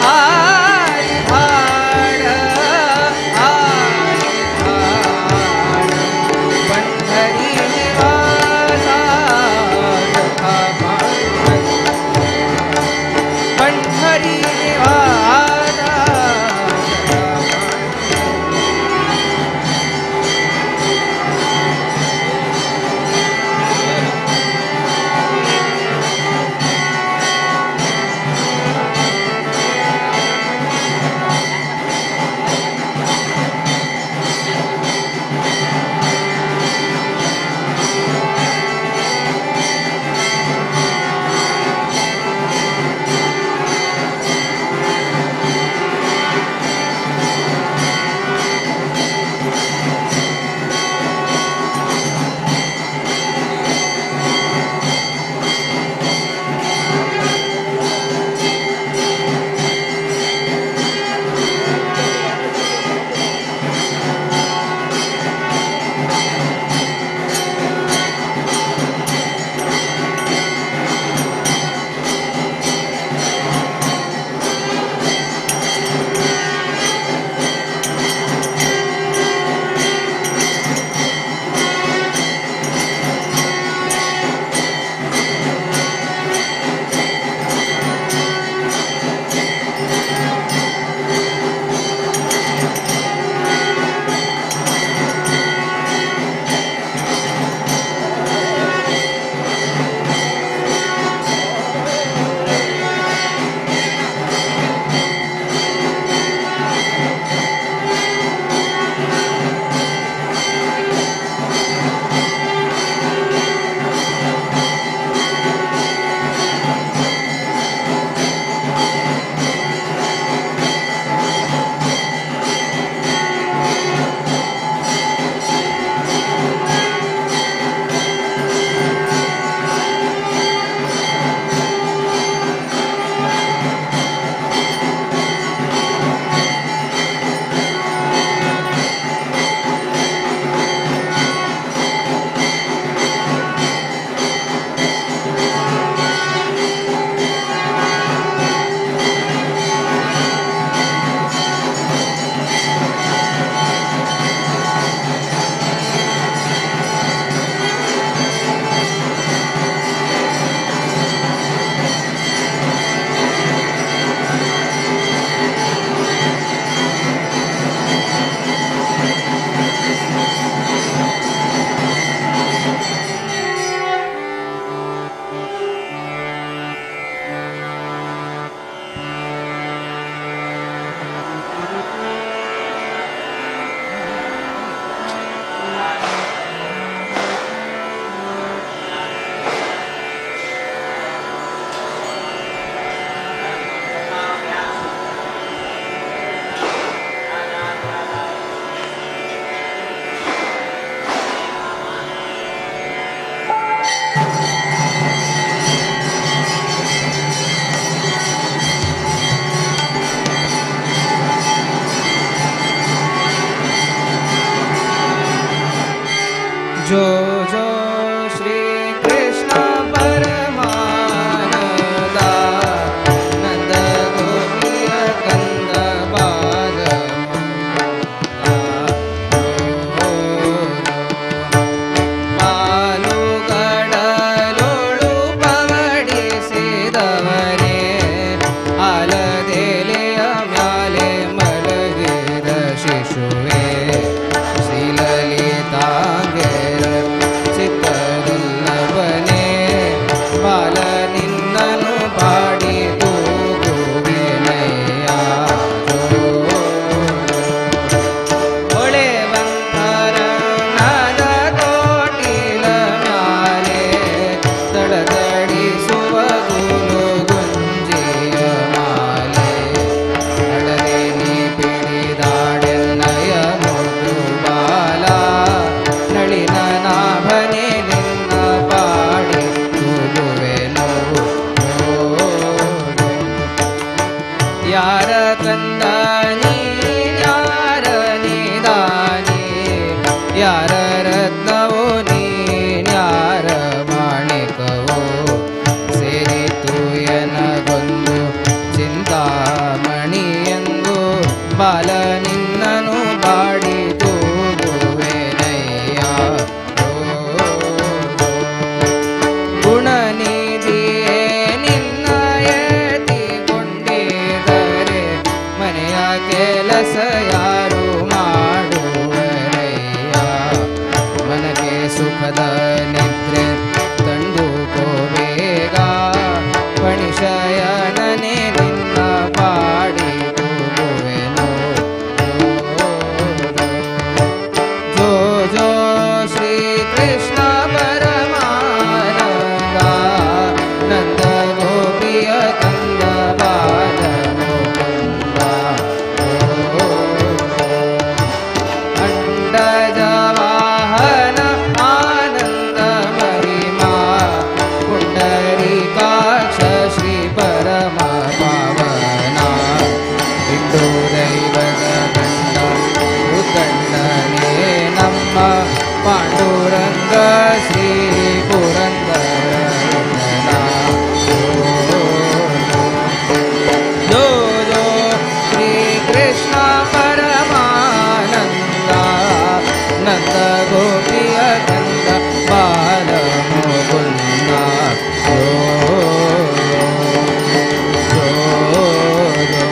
आली भाड आली भाड ಕಂದ ನೀನ್ಯಾರ ನಿದಾನಿ ಯಾರ ರತ್ನವೋ ನೀನ್ಯಾರ ಮಾಣಿಕವೋ ಸೇರಿತು ಎನಗೊಂದು ಚಿಂತಾಮಣಿಯೆಂದು ಬಾಲ ನಿನ್ನನು ಬಾಡಿ ತೂಗುವೆನಯ್ಯ ಗುಣನಿಧಿಯೇ ನಿನ್ನ ಎತ್ತಿಕೊಂಡಿದರೆ ಮನೆಯ ಕೆಲಸ ಯಾರು ಮಾಡುವರಯ್ಯ ಮನಗೆ ಸುಖದ ನಿದ್ರೆ ತಂದುಕೋ ಬೇಗ ಪಣಿಶಯನನೆ ನಿನ್ನ ಪಾಡಿ ತೂಗುವೆನು ಜೋ ಜೋ ಶ್ರೀ ಕೃಷ್ಣ ಪರಮಾನಂದ ನಂದ ಗೋಪಿಯ ಕಂದ ಬಾಲ ಮುಕುಂದ ಅಂಡಜ ವಾಹನ ಆನಂದ ಮಹಿಮಾ ಪುಂಡರೀಕಾಕ್ಷ ಶ್ರೀ ಪರಮ ಪಾವನ ಇಂದು ದೈವದ ಗಂಡ ಉದ್ದಂಡನೇ ನಮ್ಮ ಪಾಂಡುರಂಗ ಶ್ರೀ ಪುರಂದರ ಜೋ ಜೋ ಶ್ರೀ ಕೃಷ್ಣ ಪರಮಾನಂದ ನಂದ ಗೋಪಿಯ ಕಂದ ಬಾಲ ಮುಕುಂದ ಜೋ ಜೋ ಜೋ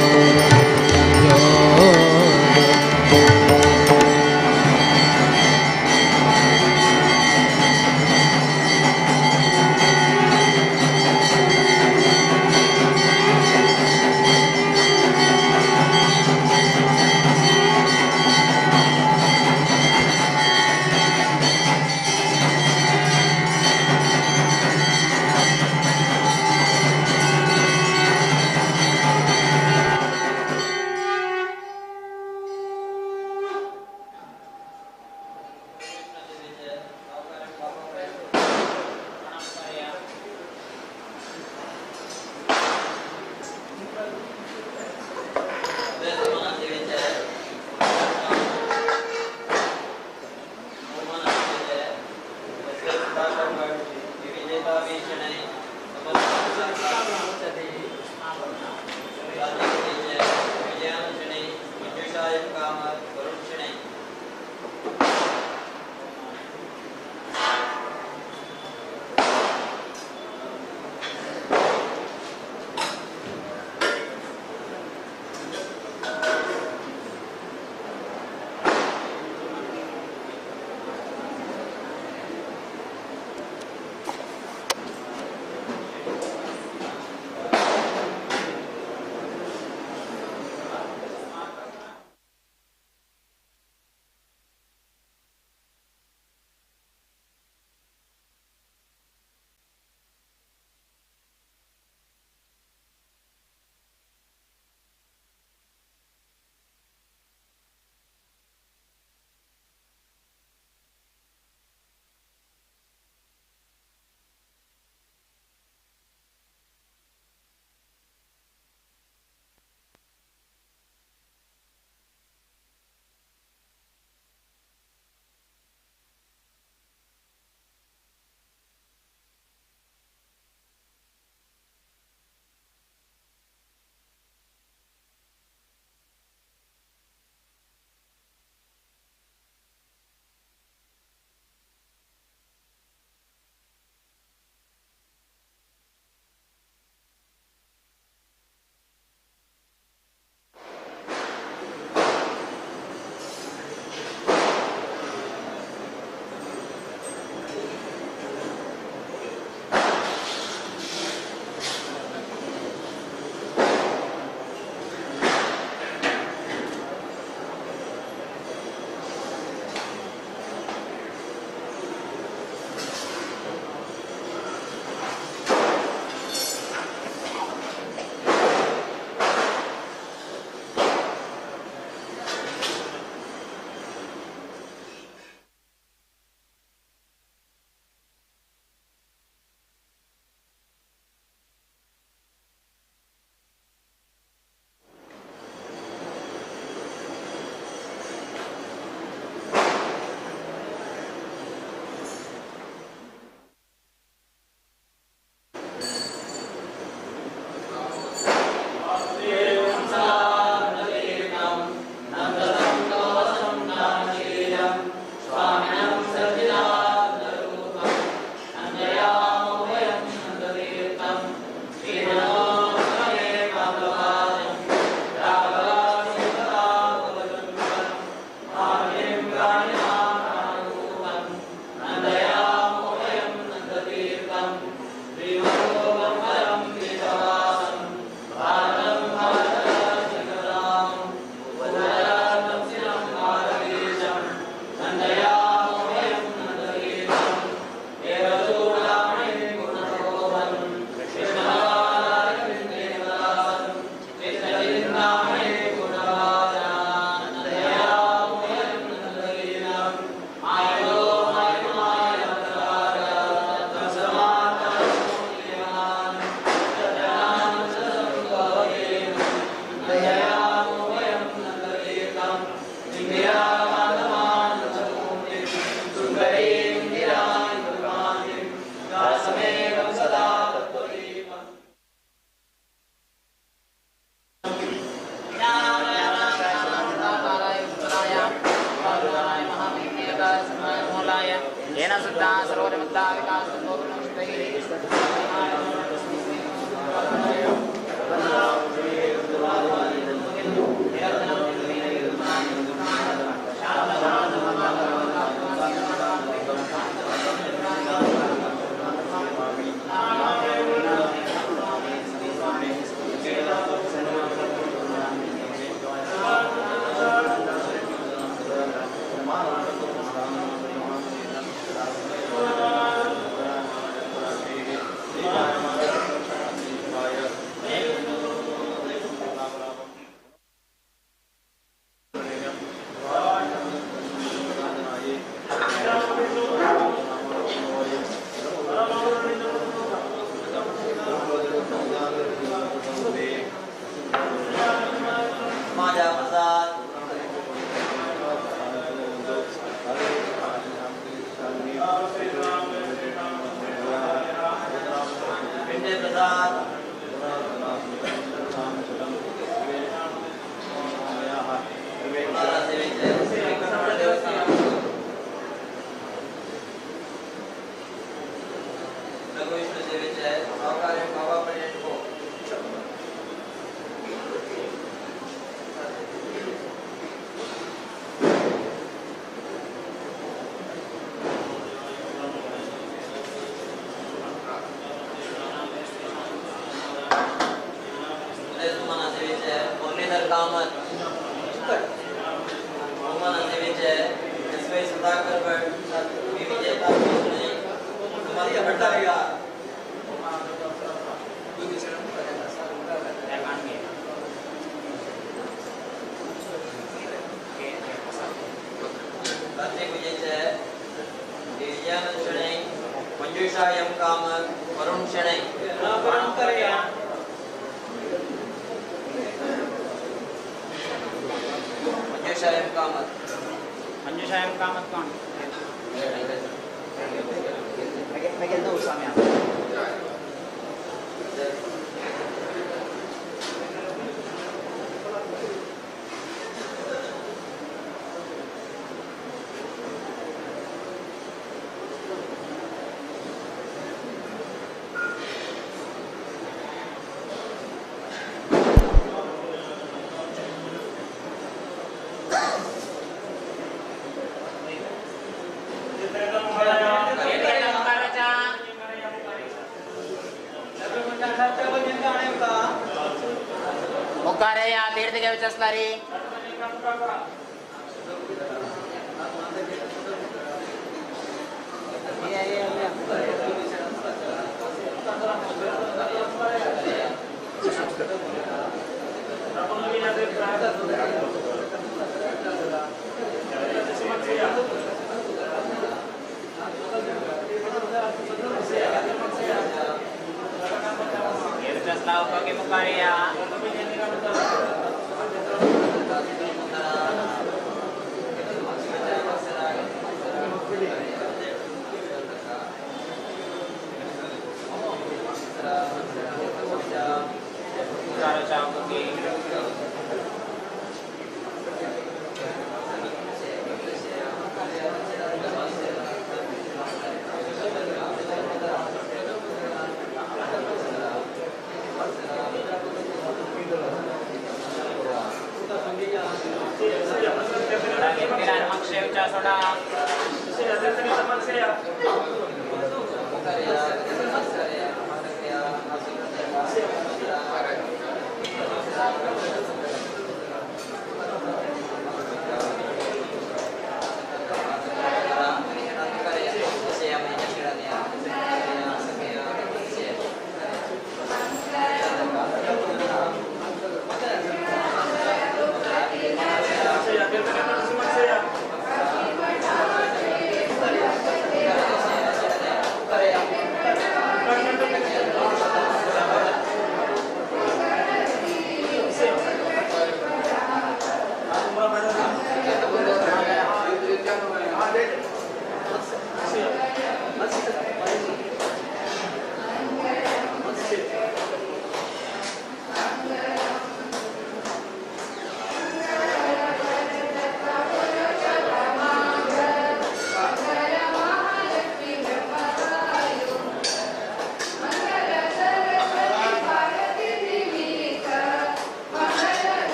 शुद्धा सर्वोदमत्ता विकास